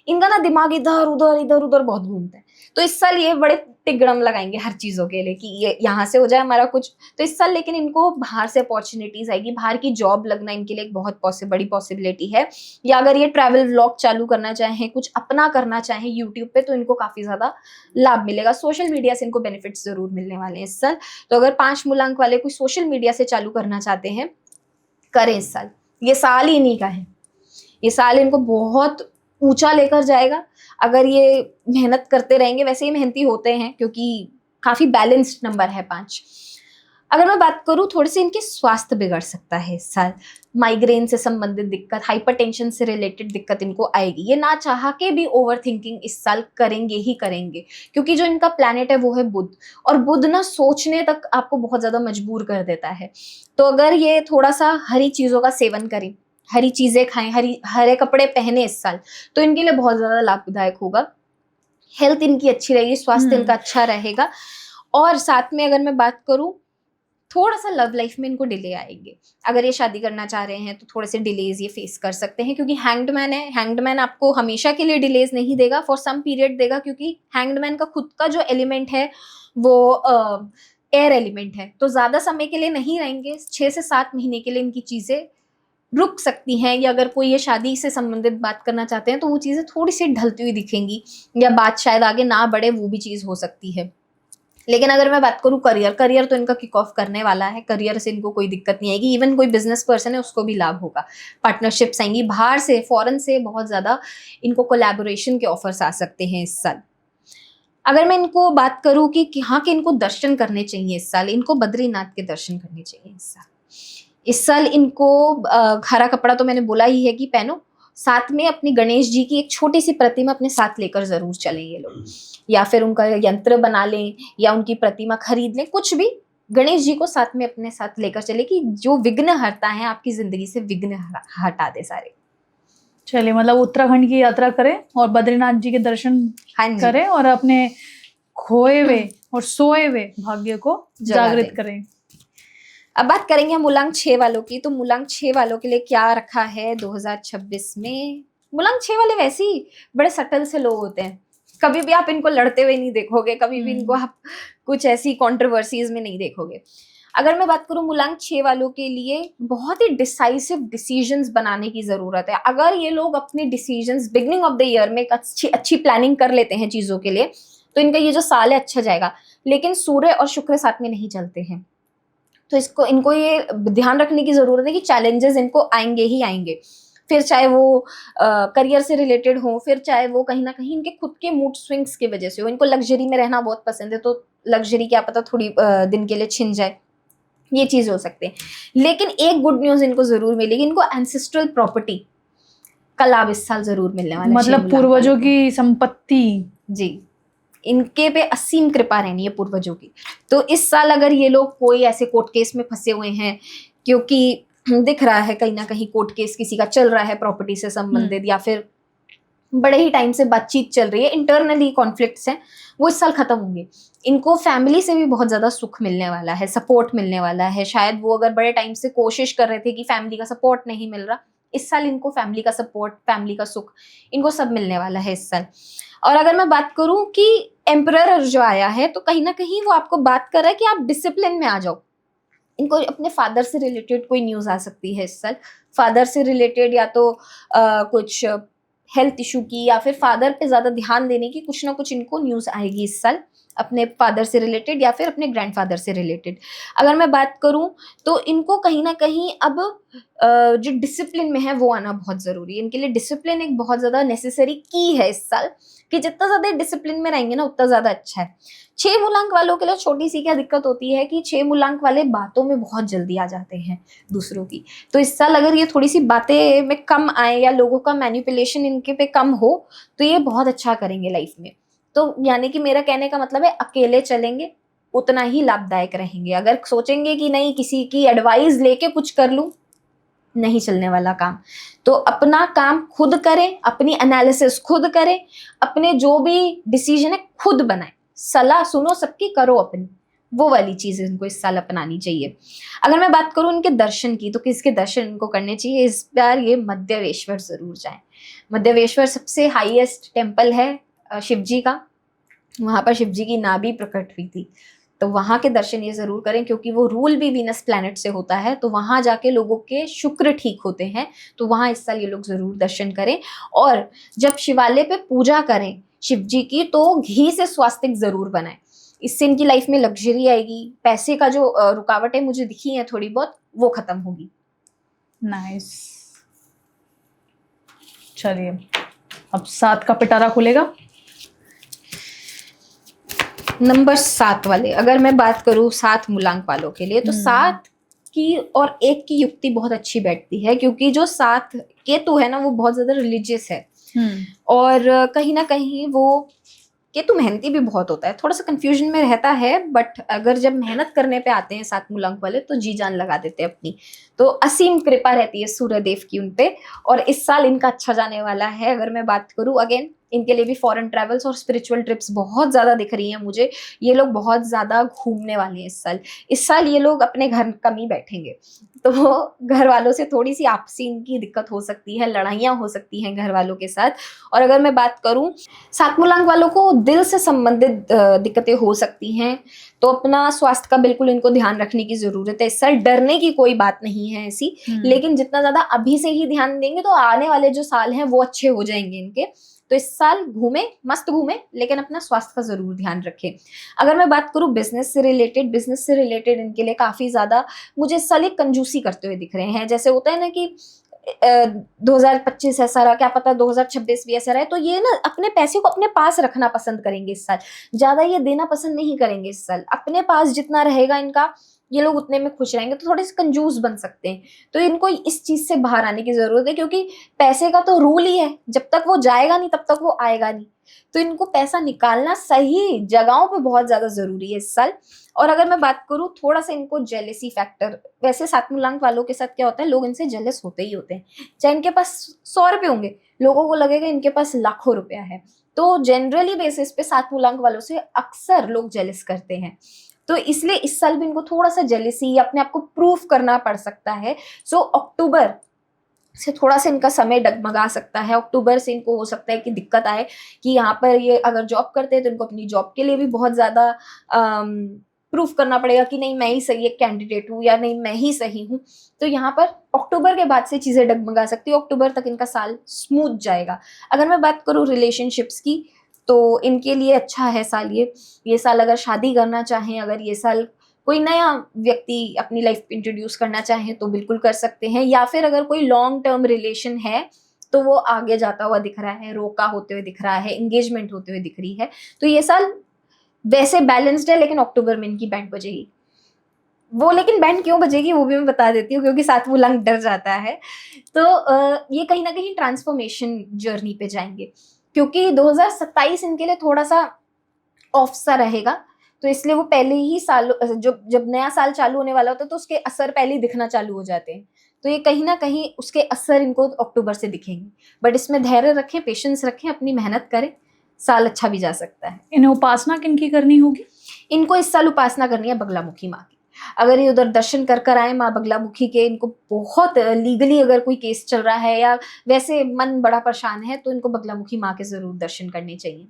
इनका ना दिमाग इधर उधर बहुत घूमता है। तो इस साल ये बड़े तिगड़म लगाएंगे हर चीजों के लिए कि ये यहाँ से हो जाए हमारा कुछ। तो इस साल लेकिन इनको बाहर से अपॉर्चुनिटीज आएगी। बाहर की जॉब लगना इनके लिए एक बहुत बड़ी पॉसिबिलिटी है। या अगर ये ट्रैवल व्लॉग चालू करना चाहें, कुछ अपना करना चाहें यूट्यूब पे, तो इनको काफी ज्यादा लाभ मिलेगा। सोशल मीडिया से इनको बेनिफिट्स जरूर मिलने वाले हैं इस साल। तो अगर 5 मूलांक वाले कोई सोशल मीडिया से चालू करना चाहते हैं, करें इस साल। ये साल ही इन्हीं का है। ये साल इनको बहुत ऊंचा लेकर जाएगा अगर ये मेहनत करते रहेंगे। वैसे ही मेहनती होते हैं क्योंकि काफी बैलेंस्ड नंबर है 5। अगर मैं बात करूं, थोड़े से इनके स्वास्थ्य बिगड़ सकता है इस साल। माइग्रेन से संबंधित दिक्कत, हाइपरटेंशन से रिलेटेड दिक्कत इनको आएगी। ये ना चाह के भी ओवर थिंकिंग इस साल करेंगे ही करेंगे, क्योंकि जो इनका प्लैनेट है वो है बुध। और बुध ना सोचने तक आपको बहुत ज्यादा मजबूर कर देता है। तो अगर ये थोड़ा सा हरी चीजों का सेवन करें, हरी चीजें खाएं, हरे कपड़े पहने इस साल, तो इनके लिए बहुत ज्यादा लाभदायक होगा। हेल्थ इनकी अच्छी रहेगी, स्वास्थ्य इनका अच्छा रहेगा। और साथ में अगर मैं बात करूं, थोड़ा सा लव लाइफ में इनको डिले आएंगे। अगर ये शादी करना चाह रहे हैं तो थोड़े से डिलेज ये फेस कर सकते हैं, क्योंकि हैंग्डमैन है। हैंग्डमैन आपको हमेशा के लिए डिलेज नहीं देगा, फॉर सम पीरियड देगा, क्योंकि हैंग्डमैन का खुद का जो एलिमेंट है वो एयर एलिमेंट है। तो ज्यादा समय के लिए नहीं रहेंगे, 6 से 7 महीने के लिए इनकी चीजें रुक सकती हैं। या अगर कोई ये शादी से संबंधित बात करना चाहते हैं तो वो चीजें थोड़ी सी ढलती हुई दिखेंगी, या बात शायद आगे ना बढ़े, वो भी चीज हो सकती है। लेकिन अगर मैं बात करूं करियर तो इनका किक ऑफ करने वाला है। करियर से इनको कोई दिक्कत नहीं आएगी। इवन कोई बिजनेस पर्सन है उसको भी लाभ होगा। पार्टनरशिप्स आएंगी बाहर से, फॉरेन से बहुत ज्यादा इनको कोलैबोरेशन के ऑफर्स आ सकते हैं इस साल। अगर मैं इनको बात करूं कि हाँ कि इनको दर्शन करने चाहिए इस साल, इनको बद्रीनाथ के दर्शन करने चाहिए इस साल। इस साल इनको हरा कपड़ा तो मैंने बोला ही है कि पहनो। साथ में अपनी गणेश जी की एक छोटी सी प्रतिमा अपने साथ लेकर जरूर चलें ये लोग, या फिर उनका यंत्र बना लें या उनकी प्रतिमा खरीद लें। कुछ भी गणेश जी को साथ में अपने साथ लेकर चले कि जो विघ्न हरता है आपकी जिंदगी से, विघ्न हटा दे सारे। चलिए, मतलब उत्तराखंड की यात्रा करें और बद्रीनाथ जी के दर्शन करें और अपने खोए हुए और सोए हुए भाग्य को जागृत करें। अब बात करेंगे हम मूलांक 6 वालों की। तो मूलांक 6 वालों के लिए क्या रखा है 2026 में। मूलांक 6 वाले वैसे ही बड़े सटल से लोग होते हैं। कभी भी आप इनको लड़ते हुए नहीं देखोगे, कभी भी इनको आप कुछ ऐसी कंट्रोवर्सीज में नहीं देखोगे। अगर मैं बात करूं मूलांक 6 वालों के लिए, बहुत ही डिसाइसिव डिसीजंस बनाने की जरूरत है। अगर ये लोग अपने decisions beginning of the year में अच्छी प्लानिंग कर लेते हैं चीजों के लिए, तो इनका ये जो साल है अच्छा जाएगा। लेकिन सूर्य और शुक्र साथ में नहीं चलते हैं, तो इनको ये ध्यान रखने की जरूरत है कि चैलेंजेस इनको आएंगे ही आएंगे। फिर चाहे वो करियर से रिलेटेड हो, फिर चाहे वो कहीं ना कहीं इनके खुद के मूड स्विंग्स की वजह से हो। इनको लग्जरी में रहना बहुत पसंद है, तो लग्जरी क्या पता थोड़ी दिन के लिए छिन जाए, ये चीज हो सकते हैं। लेकिन एक गुड न्यूज इनको जरूर मिलेगी, इनको एंसेस्ट्रल प्रॉपर्टी का लाभ इस साल जरूर मिलने वाला है। मतलब पूर्वजों की संपत्ति। जी, इनके पे असीम कृपा रहनी है पूर्वजों की। तो इस साल अगर ये लोग कोई ऐसे कोर्ट केस में फंसे हुए हैं, क्योंकि दिख रहा है कहीं ना कहीं कोर्ट केस किसी का चल रहा है प्रॉपर्टी से संबंधित, या फिर बड़े ही टाइम से बातचीत चल रही है, इंटरनली कॉन्फ्लिक्ट्स हैं, वो इस साल खत्म होंगे। इनको फैमिली से भी बहुत ज्यादा सुख मिलने वाला है, सपोर्ट मिलने वाला है। शायद वो अगर बड़े टाइम से कोशिश कर रहे थे कि फैमिली का सपोर्ट नहीं मिल रहा, इस साल इनको फैमिली का सपोर्ट, फैमिली का सुख, इनको सब मिलने वाला है इस साल। और अगर मैं बात करूं कि एम्परर जो आया है, तो कहीं ना कहीं वो आपको बात कर रहा है कि आप डिसिप्लिन में आ जाओ। इनको अपने फादर से रिलेटेड कोई न्यूज आ सकती है इस साल। फादर से रिलेटेड या तो कुछ हेल्थ इशू की, या फिर फादर पे ज्यादा ध्यान देने की कुछ ना कुछ इनको न्यूज आएगी इस साल। अपने फादर से रिलेटेड या फिर अपने ग्रैंडफादर से रिलेटेड। अगर मैं बात करूं तो इनको कहीं ना कहीं अब जो डिसिप्लिन में है वो आना बहुत ज़रूरी है। इनके लिए डिसिप्लिन एक बहुत ज़्यादा नेसेसरी की है इस साल, कि जितना ज़्यादा डिसिप्लिन में रहेंगे ना उतना ज़्यादा अच्छा है। 6 मूलांक वालों के लिए छोटी सी क्या दिक्कत होती है कि 6 मूलांक वाले बातों में बहुत जल्दी आ जाते हैं दूसरों की। तो इस साल अगर ये थोड़ी सी बातें में कम आए या लोगों का मैनिपुलेशन इनके पे कम हो तो ये बहुत अच्छा करेंगे लाइफ में। तो यानी कि मेरा कहने का मतलब है अकेले चलेंगे उतना ही लाभदायक रहेंगे। अगर सोचेंगे कि नहीं किसी की एडवाइस लेके कुछ कर लूं, नहीं चलने वाला काम। तो अपना काम खुद करें, अपनी एनालिसिस खुद करें, अपने जो भी डिसीजन है खुद बनाएं, सलाह सुनो सबकी, करो अपनी, वो वाली चीज इनको इस साल अपनानी चाहिए। अगर मैं बात करूं इनके दर्शन की तो किसके दर्शन इनको करने चाहिए इस बार, ये मध्यवेश्वर जरूर जाएं। मध्यवेश्वर सबसे हाईएस्ट टेम्पल है शिव जी का, वहां पर शिव जी की नाभि प्रकट हुई थी, तो वहां के दर्शन ये जरूर करें क्योंकि वो रूल भी वीनस प्लैनेट से होता है। तो वहां जाके लोगों के शुक्र ठीक होते हैं, तो वहां इस साल ये लोग जरूर दर्शन करें। और जब शिवालय पे पूजा करें शिव जी की तो घी से स्वास्तिक जरूर बनाएं, इससे इनकी लाइफ में लग्जरी आएगी। पैसे का जो रुकावटें मुझे दिखी हैं थोड़ी बहुत, वो खत्म होगी। नाइस। चलिए अब 7 का पिटारा खुलेगा। नंबर 7 वाले, अगर मैं बात करूं 7 मूलांक वालों के लिए तो 7 की और 1 की युक्ति बहुत अच्छी बैठती है, क्योंकि जो 7 केतु है ना वो बहुत ज्यादा रिलीजियस है और कहीं ना कहीं वो केतु मेहनती भी बहुत होता है, थोड़ा सा कंफ्यूजन में रहता है, बट अगर जब मेहनत करने पे आते हैं 7 मूलांक वाले तो जी जान लगा देते हैं अपनी। तो असीम कृपा रहती है सूर्यदेव की उनपे, और इस साल इनका अच्छा जाने वाला है। अगर मैं बात करूं अगेन इनके लिए भी फॉरेन ट्रैवल्स और स्पिरिचुअल ट्रिप्स बहुत ज्यादा दिख रही हैं मुझे। ये लोग बहुत ज्यादा घूमने वाले हैं इस साल। इस साल ये लोग अपने घर कम ही बैठेंगे, तो घर वालों से थोड़ी सी आपसी इनकी दिक्कत हो सकती है, लड़ाइयाँ हो सकती हैं घर वालों के साथ। और अगर मैं बात करूं 7 मूलांक वालों को दिल से संबंधित दिक्कतें हो सकती हैं, तो अपना स्वास्थ्य का बिल्कुल इनको ध्यान रखने की जरूरत है। इस साल डरने की कोई बात नहीं है ऐसी, लेकिन जितना ज्यादा अभी से ही ध्यान देंगे तो आने वाले जो साल हैं वो अच्छे हो जाएंगे इनके। तो इस साल घूमे, मस्त घूमे, लेकिन अपना स्वास्थ्य का जरूर ध्यान रखें। अगर मैं बात करूं बिजनेस से रिलेटेड इनके लिए काफी ज्यादा मुझे इस साल एक कंजूसी करते हुए दिख रहे हैं। जैसे होता है ना कि 2025 ऐसा रहा, क्या पता 2026 भी ऐसा रहे, तो ये ना अपने पैसे को अपने पास रखना पसंद करेंगे इस साल, ज्यादा ये देना पसंद नहीं करेंगे इस साल। अपने पास जितना रहेगा इनका ये लोग उतने में खुश रहेंगे, तो थोड़े से कंजूस बन सकते हैं। तो इनको इस चीज से बाहर आने की जरूरत है, क्योंकि पैसे का तो रूल ही है जब तक वो जाएगा नहीं तब तक वो आएगा नहीं। तो इनको पैसा निकालना सही जगहों पे बहुत ज्यादा जरूरी है इस साल। और अगर मैं बात करूं थोड़ा सा इनको जेलेसी फैक्टर, वैसे 7 मूलांक वालों के साथ क्या होता है, लोग इनसे जेलस होते ही होते हैं। चाहे इनके पास 100 रुपए होंगे, लोगों को लगेगा इनके पास लाखों रुपया है। तो जनरली बेसिस पे 7 मूलांक वालों से अक्सर लोग जेलस करते हैं। तो इसलिए इस साल भी इनको थोड़ा सा जेलेसी, अपने आप को प्रूफ करना पड़ सकता है। सो अक्टूबर से थोड़ा सा इनका समय डगमगा सकता है। अक्टूबर से इनको हो सकता है कि दिक्कत आए कि यहाँ पर ये अगर जॉब करते हैं तो इनको अपनी जॉब के लिए भी बहुत ज्यादा प्रूफ करना पड़ेगा कि नहीं मैं ही सही एक कैंडिडेट हूँ, या नहीं मैं ही सही हूँ। तो यहाँ पर अक्टूबर के बाद से चीजें डगमगा सकती है। अक्टूबर तक इनका साल स्मूथ जाएगा। अगर मैं बात करूँ रिलेशनशिप्स की तो इनके लिए अच्छा है साल ये साल अगर शादी करना चाहें, अगर ये साल कोई नया व्यक्ति अपनी लाइफ पे इंट्रोड्यूस करना चाहे तो बिल्कुल कर सकते हैं, या फिर अगर कोई लॉन्ग टर्म रिलेशन है तो वो आगे जाता हुआ दिख रहा है, रोका होते हुए दिख रहा है, एंगेजमेंट होते हुए दिख रही है। तो ये साल वैसे बैलेंस्ड है, लेकिन अक्टूबर में इनकी बैंड बजेगी। वो लेकिन बैंड क्यों बजेगी वो भी मैं बता देती हूँ, क्योंकि 7 मूलांक डर जाता है। तो ये कहीं ना कहीं ट्रांसफॉर्मेशन जर्नी पे जाएंगे, क्योंकि 2027 इनके लिए थोड़ा सा ऑफ सा रहेगा। तो इसलिए वो पहले ही साल जब नया साल चालू होने वाला होता है तो उसके असर पहले ही दिखना चालू हो जाते हैं। तो ये कहीं ना कहीं उसके असर इनको अक्टूबर से दिखेंगे। बट इसमें धैर्य रखें, पेशेंस रखें, अपनी मेहनत करें, साल अच्छा भी जा सकता है। इन्हें उपासना किनकी करनी होगी? इनको इस साल उपासना करनी है बगलामुखी माँ की। अगर ये उधर दर्शन कर आए माँ बगलामुखी के, इनको बहुत लीगली अगर कोई केस चल रहा है या वैसे मन बड़ा परेशान है तो इनको बगलामुखी माँ के जरूर दर्शन करने चाहिए।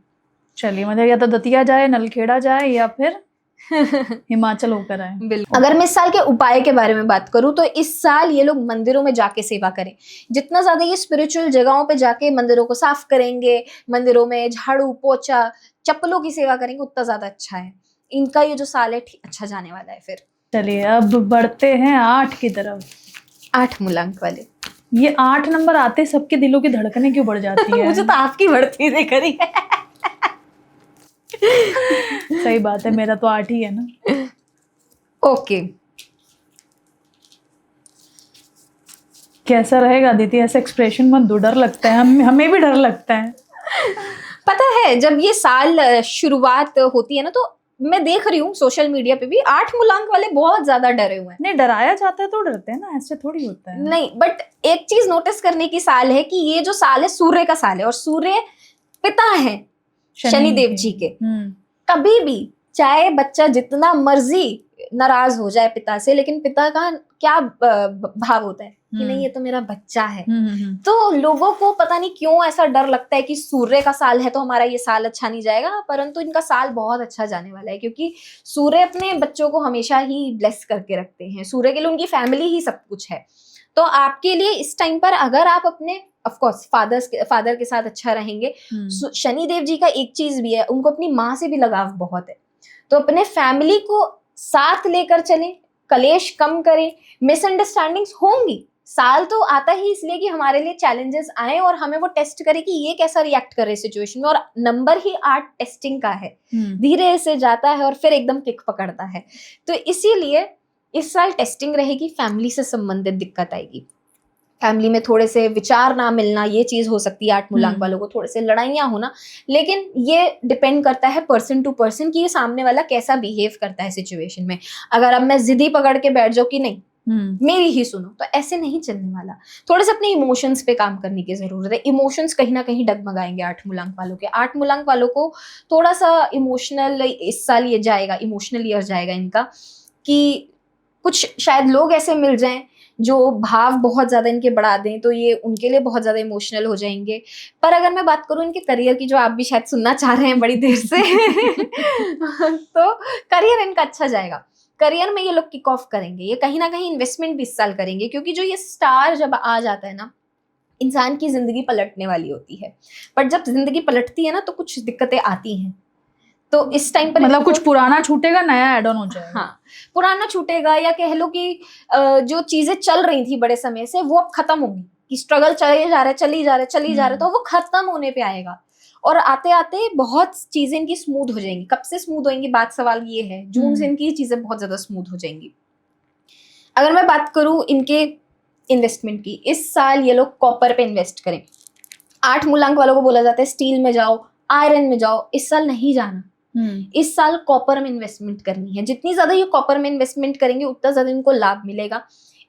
चलिए मतलब या तो दतिया जाए, नलखेड़ा जाए, या फिर हिमाचल होकर आए। बिल्कुल। अगर मैं इस साल के उपाय के बारे में बात करूं तो इस साल ये लोग मंदिरों में जाके सेवा करें। जितना ज्यादा ये स्पिरिचुअल जगहों पे जाके मंदिरों को साफ करेंगे, मंदिरों में झाड़ू पोछा चप्पलों की सेवा करेंगे, उतना ज्यादा अच्छा है। इनका ये जो साल है अच्छा जाने वाला है। फिर चलिए अब बढ़ते हैं 8 की तरफ। 8 मूलांक वाले, ये 8 नंबर आते सबके दिलों की धड़कनें क्यों बढ़ जाती है? मुझे तो आपकी बढ़ती दिख रही है। सही बात है, मेरा तो 8 ही है ना। ओके, कैसा रहेगा अदिति? ऐसा एक्सप्रेशन मत दो, डर लगता है, हमें भी डर लगता है। पता है जब ये साल शुरुआत होती है ना, तो मैं देख रही हूँ सोशल मीडिया पे भी 8 मूलांक वाले बहुत ज्यादा डरे हुए हैं। नहीं, डराया जाता है तो डरते हैं ना, ऐसे थोड़ी होता है। नहीं, बट एक चीज नोटिस करने की साल है कि ये जो साल है सूर्य का साल है, और सूर्य पिता है शनिदेव जी के। कभी भी चाहे बच्चा जितना मर्जी नाराज हो जाए पिता से, लेकिन पिता का क्या भाव होता है कि नहीं ये तो मेरा बच्चा है। तो लोगों को पता नहीं क्यों ऐसा डर लगता है कि सूर्य का साल है तो हमारा ये साल अच्छा नहीं जाएगा, परंतु इनका साल बहुत अच्छा जाने वाला है, क्योंकि सूर्य अपने बच्चों को हमेशा ही ब्लेस करके रखते हैं। सूर्य के लिए उनकी फैमिली ही सब कुछ है। तो आपके लिए इस टाइम पर अगर आप अपने ऑफ कोर्स फादर के साथ अच्छा रहेंगे, शनिदेव जी का एक चीज भी है, उनको अपनी माँ से भी लगाव बहुत है, तो अपने फैमिली को साथ लेकर चलें, कलेश कम करें। मिसअंडरस्टैंडिंग्स होंगी, साल तो आता ही इसलिए कि हमारे लिए चैलेंजेस आए और हमें वो टेस्ट करे कि ये कैसा रिएक्ट करे सिचुएशन में, और नंबर ही 8 टेस्टिंग का है, धीरे से जाता है और फिर एकदम किक पकड़ता है। तो इसीलिए इस साल टेस्टिंग रहेगी, फैमिली से संबंधित दिक्कत आएगी, फैमिली में थोड़े से विचार ना मिलना, ये चीज हो सकती है 8 मूलांक वालों को, थोड़े से लड़ाइयां होना। लेकिन ये डिपेंड करता है पर्सन टू पर्सन कि ये सामने वाला कैसा बिहेव करता है सिचुएशन में। अगर अब मैं जिद्दी पकड़ के बैठ जाऊं कि नहीं मेरी ही सुनो, तो ऐसे नहीं चलने वाला। थोड़े से अपने इमोशंस पे काम करने की जरूरत है। इमोशंस कहीं ना कहीं डगमगाएंगे 8 मूलांक वालों के। 8 मूलांक वालों को थोड़ा सा इमोशनल इस साल ये जाएगा, इमोशनल ईयर जाएगा इनका, कि कुछ शायद लोग ऐसे मिल जाएं जो भाव बहुत ज्यादा इनके बढ़ा दें, तो ये उनके लिए बहुत ज्यादा इमोशनल हो जाएंगे। पर अगर मैं बात करूं इनके करियर की, जो आप भी शायद सुनना चाह रहे हैं बड़ी देर से तो करियर इनका अच्छा जाएगा। करियर में ये लोग किक ऑफ करेंगे, ये कहीं ना कहीं इन्वेस्टमेंट भी इस साल करेंगे, क्योंकि जो ये स्टार जब आ जाता है ना, इंसान की जिंदगी पलटने वाली होती है। पर जब जिंदगी पलटती है ना तो कुछ दिक्कतें आती हैं। तो इस टाइम पर मतलब कुछ पुराना छूटेगा, नया एड ऑन हो जाएगा। हाँ, पुराना छूटेगा, या कह लो कि जो चीजें चल रही थी बड़े समय से वो अब खत्म होगी, कि स्ट्रगल चले जा रहे तो वो खत्म होने पे आएगा, और आते आते बहुत चीजें इनकी स्मूथ हो जाएंगी। कब से स्मूथ होंगी, बात सवाल ये है, जून से इनकी चीजें बहुत ज्यादा स्मूथ हो जाएंगी। अगर मैं बात करूं इनके इन्वेस्टमेंट की, इस साल ये लोग कॉपर पे इन्वेस्ट करें। 8 मूलांक वालों को बोला जाता है स्टील में जाओ, आयरन में जाओ, इस साल नहीं जाना। इस साल कॉपर में इन्वेस्टमेंट करनी है। जितनी ज्यादा ये कॉपर में इन्वेस्टमेंट करेंगे उतना ज्यादा इनको लाभ मिलेगा।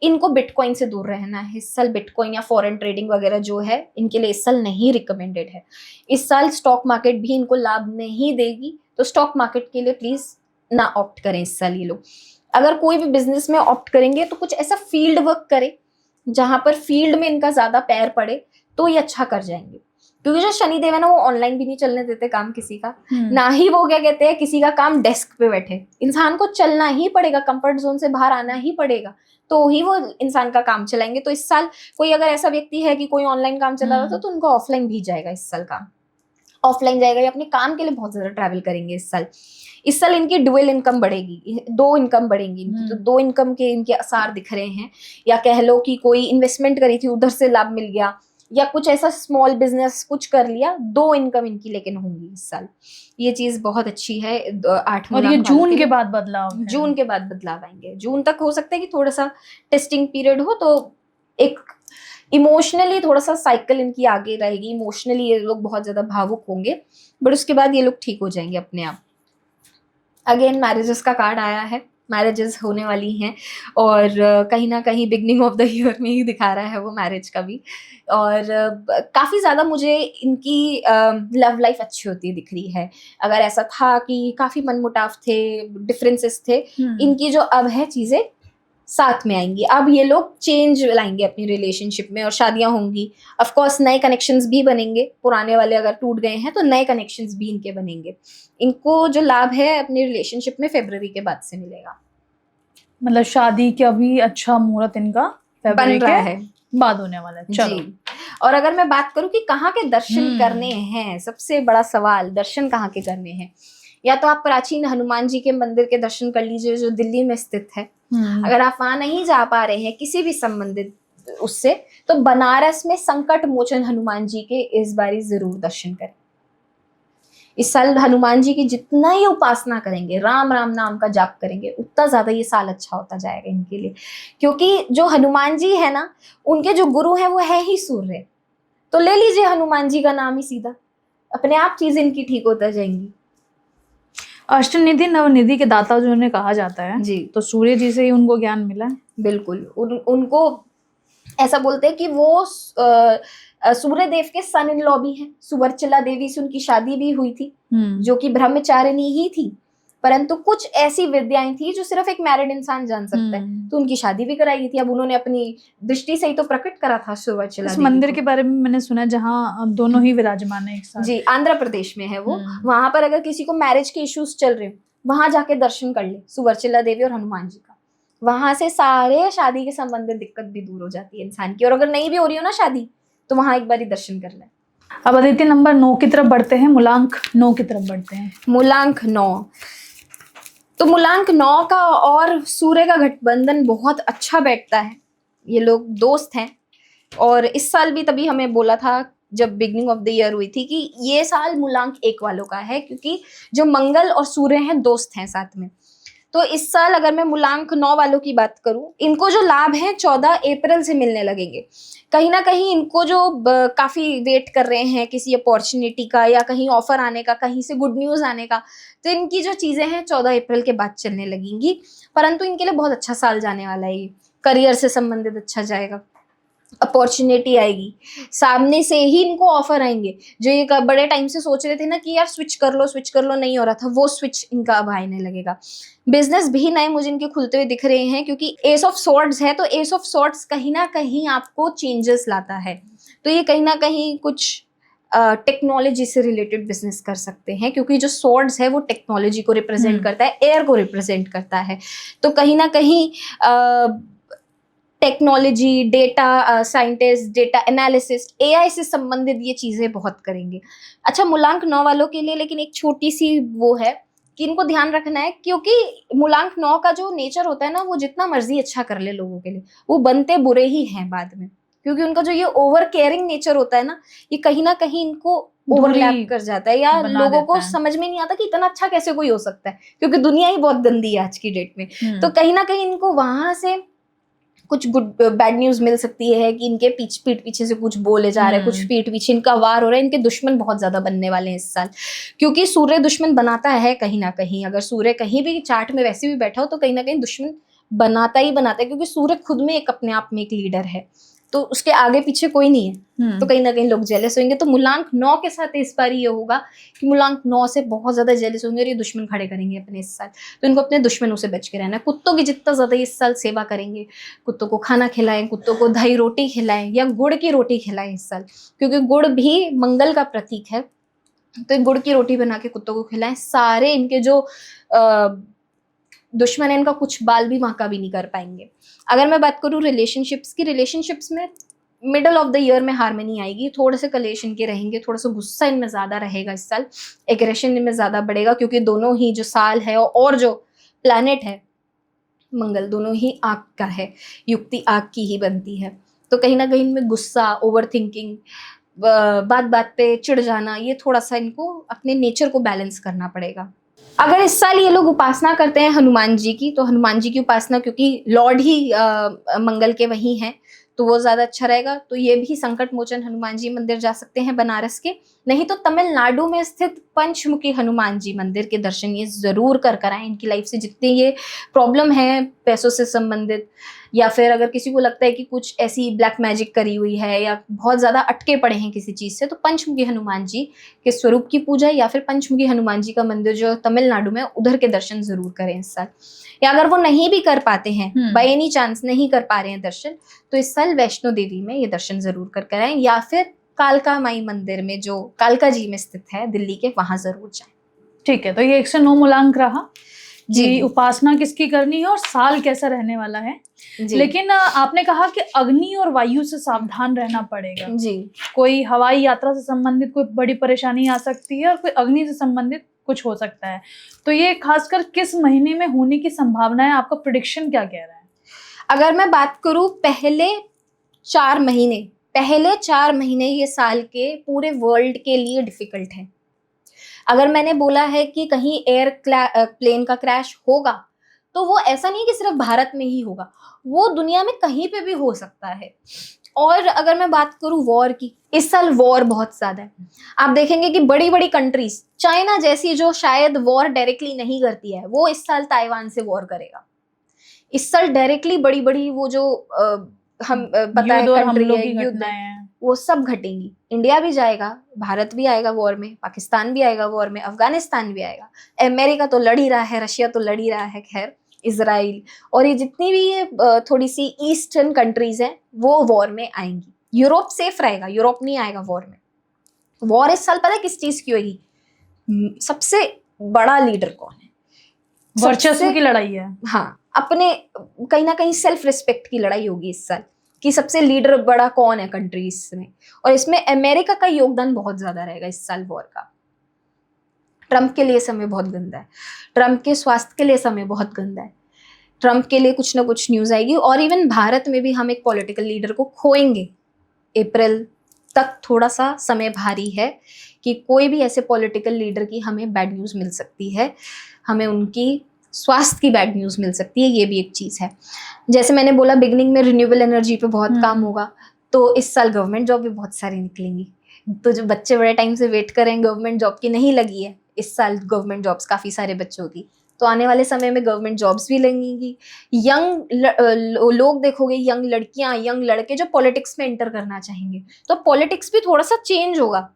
इनको बिटकॉइन से दूर रहना है इस साल। बिटकॉइन या फॉरेन ट्रेडिंग वगैरह जो है इनके लिए इस साल नहीं रिकमेंडेड है। इस साल स्टॉक मार्केट भी इनको लाभ नहीं देगी, तो स्टॉक मार्केट के लिए प्लीज ना ऑप्ट करें इस साल ये लोग। अगर कोई भी बिजनेस में ऑप्ट करेंगे तो कुछ ऐसा फील्ड वर्क करें जहां पर फील्ड में इनका ज्यादा पैर पड़े, तो ये अच्छा कर जाएंगे। क्योंकि जो शनिदेव है ना, वो ऑनलाइन भी नहीं चलने देते काम किसी का, ना ही वो क्या कहते हैं किसी का काम डेस्क पे बैठे। इंसान को चलना ही पड़ेगा, कंफर्ट जोन से बाहर आना ही पड़ेगा, तो ही वो इंसान का काम चलाएंगे। तो इस साल कोई अगर ऐसा व्यक्ति है कि कोई ऑनलाइन काम चला रहा था, तो उनको ऑफलाइन भी जाएगा इस साल काम, ऑफलाइन जाएगा, या अपने काम के लिए बहुत ज्यादा ट्रैवल करेंगे इस साल। इस साल इनकी डुअल इनकम बढ़ेगी, 2 इनकम बढ़ेंगी इनकी। तो 2 इनकम के इनके आसार दिख रहे हैं। या कह लो कि कोई इन्वेस्टमेंट करी थी, उधर से लाभ मिल गया, या कुछ ऐसा स्मॉल बिजनेस कुछ कर लिया, 2 इनकम इनकी लेकिन होंगी इस साल। ये चीज बहुत अच्छी है। 8 और ये जून के बाद बदलाव, जून के बाद बदलाव आएंगे। जून तक हो सकता है कि थोड़ा सा टेस्टिंग पीरियड हो, तो एक इमोशनली थोड़ा सा साइकिल इनकी आगे रहेगी। इमोशनली ये लोग बहुत ज्यादा भावुक होंगे, बट उसके बाद ये लोग ठीक हो जाएंगे अपने आप। अगेन मैरिजेस का कार्ड आया है, मैरिजेस होने वाली हैं, और कहीं ना कहीं बिगनिंग ऑफ द ईयर में ही दिखा रहा है वो मैरिज का भी। और काफ़ी ज़्यादा मुझे इनकी लव लाइफ अच्छी होती दिख रही है। अगर ऐसा था कि काफ़ी मनमुटाव थे, डिफरेंसेस थे, इनकी जो अब है चीज़ें साथ में आएंगी। अब ये लोग चेंज लाएंगे अपनी रिलेशनशिप में और शादियां होंगी। ऑफ कोर्स नए कनेक्शंस भी बनेंगे, पुराने वाले अगर टूट गए हैं तो नए कनेक्शंस भी इनके बनेंगे। इनको जो लाभ है अपनी रिलेशनशिप में फरवरी के बाद से मिलेगा। मतलब शादी का भी अच्छा मुहूर्त इनका बन फरवरी रहा के है बाद होने वाला है। चलो जी। और अगर मैं बात करूं कि कहाँ के दर्शन करने हैं, सबसे बड़ा सवाल दर्शन कहाँ के करने हैं। या तो आप प्राचीन हनुमान जी के मंदिर के दर्शन कर लीजिए जो दिल्ली में स्थित है। अगर आप वहां नहीं जा पा रहे हैं किसी भी संबंधित उससे, तो बनारस में संकट मोचन हनुमान जी के इस बारी जरूर दर्शन करें। इस साल हनुमान जी की जितना ही उपासना करेंगे, राम राम नाम का जाप करेंगे, उतना ज्यादा ये साल अच्छा होता जाएगा इनके लिए। क्योंकि जो हनुमान जी है ना, उनके जो गुरु हैं वो है ही सूर्य। तो ले लीजिए हनुमान जी का नाम ही सीधा, अपने आप चीजें इनकी ठीक होता जाएंगी। अष्टनिधि नवनिधि के दाता जो उन्हें कहा जाता है जी तो सूर्य जी से ही उनको ज्ञान मिला है। बिल्कुल। उनको ऐसा बोलते हैं कि वो सूर्य देव के सन इन लॉ भी हैं। सुवर्चला देवी से उनकी शादी भी हुई थी, जो कि ब्रह्मचारिणी ही थी, परंतु कुछ ऐसी विद्याएं थी जो सिर्फ एक मैरिड इंसान जान सकता है, तो उनकी शादी भी कराई गई थी। अब उन्होंने अपनी दृष्टि से ही तो प्रकट करा था सुवर्चला इस देवी मंदिर को। के बारे में मैंने सुना है जहाँ दोनों ही विराजमान है एक साथ। जी, आंध्र प्रदेश में है वो। वहां पर अगर किसी को मैरिज के इश्यूज चल रहे हो, वहां जाके दर्शन कर ले सुवर्चला देवी और हनुमान जी का। वहां से सारे शादी के संबंधित दिक्कत भी दूर हो जाती है इंसान की। और अगर नहीं भी हो रही हो ना शादी, तो वहां एक बार दर्शन कर ले। अब अदिति नंबर 9 की तरफ बढ़ते हैं, मूलांक 9 की तरफ बढ़ते हैं। मूलांक 9, तो मूलांक 9 का और सूर्य का गठबंधन बहुत अच्छा बैठता है। ये लोग दोस्त हैं और इस साल भी तभी हमें बोला था जब बिगनिंग ऑफ द ईयर हुई थी कि ये साल मूलांक 1 वालों का है, क्योंकि जो मंगल और सूर्य हैं दोस्त हैं साथ में। तो इस साल अगर मैं मूलांक 9 वालों की बात करूं, इनको जो लाभ है 14 अप्रैल से मिलने लगेंगे। कहीं ना कहीं इनको जो काफी वेट कर रहे हैं किसी अपॉर्चुनिटी का या कहीं ऑफर आने का, कहीं से गुड न्यूज आने का, तो इनकी जो चीजें हैं 14 अप्रैल के बाद चलने लगेंगी। परंतु इनके लिए बहुत अच्छा साल जाने वाला है। ये करियर से संबंधित अच्छा जाएगा, अपॉर्चुनिटी आएगी, सामने से ही इनको ऑफर आएंगे। जो ये बड़े टाइम से सोच रहे थे ना कि यार स्विच कर लो, नहीं हो रहा था, वो स्विच इनका अब आने लगेगा। बिजनेस भी नए मुझे इनके खुलते हुए दिख रहे हैं, क्योंकि एस ऑफ सॉर्ड्स है, तो एस ऑफ सॉर्ड्स कहीं ना कहीं आपको चेंजेस लाता है। तो ये कहीं ना कहीं कुछ टेक्नोलॉजी से रिलेटेड बिजनेस कर सकते हैं, क्योंकि जो सॉर्ड्स है वो टेक्नोलॉजी को रिप्रेजेंट करता है, एयर को रिप्रेजेंट करता है। तो कहीं ना कहीं technology, data scientist, data analyst, AI से संबंधित ये चीजें बहुत करेंगे। अच्छा, मूलांक 9 वालों के लिए लेकिन एक छोटी सी वो है कि इनको ध्यान रखना है, क्योंकि मूलांक 9 का जो नेचर होता है ना, वो जितना मर्जी अच्छा कर ले लोगों के लिए, वो बनते बुरे ही हैं बाद में। क्योंकि उनका जो ये ओवर केयरिंग नेचर होता है ना, ये कहीं ना कहीं इनको ओवरलैप कर जाता है, या लोगों को समझ में नहीं आता कि इतना अच्छा कैसे कोई हो सकता है, क्योंकि दुनिया ही बहुत गंदी है आज की डेट में। तो कहीं ना कहीं इनको वहां से कुछ गुड बैड न्यूज मिल सकती है कि इनके पीठ पीछे से कुछ बोले जा रहे हैं, कुछ पीठ पीछे इनका वार हो रहा है। इनके दुश्मन बहुत ज्यादा बनने वाले हैं इस साल, क्योंकि सूर्य दुश्मन बनाता है कहीं ना कहीं। अगर सूर्य कहीं भी चार्ट में वैसे भी बैठा हो तो कहीं ना कहीं दुश्मन बनाता ही बनाता है, क्योंकि सूर्य खुद में एक अपने आप में एक लीडर है, तो उसके आगे पीछे कोई नहीं है। तो कहीं ना कहीं लोग जेलस होंगे। तो मूलांक 9 के साथ इस बार ये होगा कि मूलांक 9 से बहुत ज्यादा जेलस होंगे और ये दुश्मन खड़े करेंगे अपने इस साल। तो इनको अपने दुश्मनों से बच के रहना है। कुत्तों की जितना ज्यादा इस साल सेवा करेंगे, कुत्तों को खाना खिलाएं, कुत्तों को दही रोटी खिलाएं या गुड़ की रोटी खिलाएं इस साल, क्योंकि गुड़ भी मंगल का प्रतीक है। तो गुड़ की रोटी बना के कुत्तों को खिलाएं। सारे इनके जो दुश्मन है, इनका कुछ बाल भी बांका भी नहीं कर पाएंगे। अगर मैं बात करूँ रिलेशनशिप्स की, रिलेशनशिप्स में मिडल ऑफ द ईयर में हार्मनी आएगी। थोड़े से कलेश इनके रहेंगे, थोड़ा सा गुस्सा इनमें ज्यादा रहेगा इस साल, एग्रेशन इनमें ज्यादा बढ़ेगा, क्योंकि दोनों ही जो साल है और जो प्लैनेट है मंगल, दोनों ही आग का है, युक्ति आग की ही बनती है। तो कहीं ना कहीं इनमें गुस्सा, ओवर थिंकिंग, बात बात पे चिढ़ जाना, ये थोड़ा सा इनको अपने नेचर को बैलेंस करना पड़ेगा। अगर इस साल ये लोग उपासना करते हैं हनुमान जी की, तो हनुमान जी की उपासना, क्योंकि लॉर्ड ही मंगल के वही हैं, तो वो ज्यादा अच्छा रहेगा। तो ये भी संकट मोचन हनुमान जी मंदिर जा सकते हैं बनारस के। नहीं तो तमिलनाडु में स्थित पंचमुखी हनुमान जी मंदिर के दर्शन ये जरूर कर कर आए। इनकी लाइफ से जितने ये प्रॉब्लम है पैसों से संबंधित, या फिर अगर किसी को लगता है कि कुछ ऐसी ब्लैक मैजिक करी हुई है या बहुत ज्यादा अटके पड़े हैं किसी चीज से, तो पंचमुखी हनुमान जी के स्वरूप की पूजा या फिर पंचमुखी हनुमान जी का मंदिर जो तमिलनाडु में, उधर के दर्शन जरूर करें इस साल। या अगर वो नहीं भी कर पाते हैं, बाय एनी चांस नहीं कर पा रहे हैं दर्शन, तो इस साल वैष्णो देवी में ये दर्शन जरूर कर कर आए, या फिर कालका माई मंदिर में जो कालका जी में स्थित है दिल्ली के, वहां जरूर जाएं। ठीक है, तो ये 109 मूलांक रहा जी। जी। उपासना किसकी करनी है और साल कैसा रहने वाला है। लेकिन आपने कहा कि अग्नि और वायु से सावधान रहना पड़ेगा जी। कोई हवाई यात्रा से संबंधित कोई बड़ी परेशानी आ सकती है और कोई अग्नि से संबंधित कुछ हो सकता है, तो ये खासकर किस महीने में होने की संभावना है, आपका प्रेडिक्शन क्या कह रहा है? अगर मैं बात करूं पहले 4 महीने ये साल के पूरे वर्ल्ड के लिए डिफिकल्ट है। अगर मैंने बोला है कि कहीं प्लेन का क्रैश होगा, तो वो ऐसा नहीं कि सिर्फ भारत में ही होगा, वो दुनिया में कहीं पे भी हो सकता है। और अगर मैं बात करूं वॉर की, इस साल वॉर बहुत ज्यादा है। आप देखेंगे कि बड़ी बड़ी कंट्रीज, चाइना जैसी जो शायद वॉर डायरेक्टली नहीं करती है, वो इस साल ताइवान से वॉर करेगा। इस साल डायरेक्टली बड़ी बड़ी वो जो हम पता है कंट्री है, युद्ध है, वो सब घटेंगी। इंडिया भी जाएगा, भारत भी आएगा वॉर में, पाकिस्तान भी आएगा वॉर में, अफगानिस्तान भी आएगा, अमेरिका तो लड़ ही रहा है, रशिया तो लड़ ही रहा है, खैर इजराइल, और ये जितनी भी ये थोड़ी सी ईस्टर्न कंट्रीज हैं वो वॉर में आएंगी। यूरोप सेफ रहेगा, यूरोप नहीं आएगा वॉर में। वॉर इस साल पता है किस चीज की होगी? सबसे बड़ा लीडर कौन है? वर्चस्व की लड़ाई है। हाँ, अपने कहीं ना कहीं सेल्फ रिस्पेक्ट की लड़ाई होगी इस साल, कि सबसे लीडर बड़ा कौन है कंट्रीज में। और इसमें अमेरिका का योगदान बहुत ज्यादा रहेगा इस साल वॉर का। ट्रम्प के लिए समय बहुत गंदा है, ट्रम्प के स्वास्थ्य के लिए समय बहुत गंदा है, ट्रम्प के लिए कुछ ना कुछ न्यूज आएगी। और इवन भारत में भी हम एक पॉलिटिकल लीडर को खोएंगे। अप्रैल तक थोड़ा सा समय भारी है कि कोई भी ऐसे पॉलिटिकल लीडर की हमें बैड न्यूज मिल सकती है, हमें उनकी स्वास्थ्य की बैड न्यूज मिल सकती है, ये भी एक चीज है। जैसे मैंने बोला बिगनिंग में रिन्यूएबल एनर्जी पे बहुत काम होगा, तो इस साल गवर्नमेंट जॉब भी बहुत सारी निकलेंगी। तो जो बच्चे बड़े टाइम से वेट कर रहे हैं गवर्नमेंट जॉब की, नहीं लगी है इस साल गवर्नमेंट जॉब्स काफी सारे बच्चों की, तो आने वाले समय में गवर्नमेंट जॉब्स भी लगेंगी। यंग लोग देखोगे, यंग लड़कियां, यंग लड़के जो पॉलिटिक्स में एंटर करना चाहेंगे, तो पॉलिटिक्स भी थोड़ा सा चेंज होगा।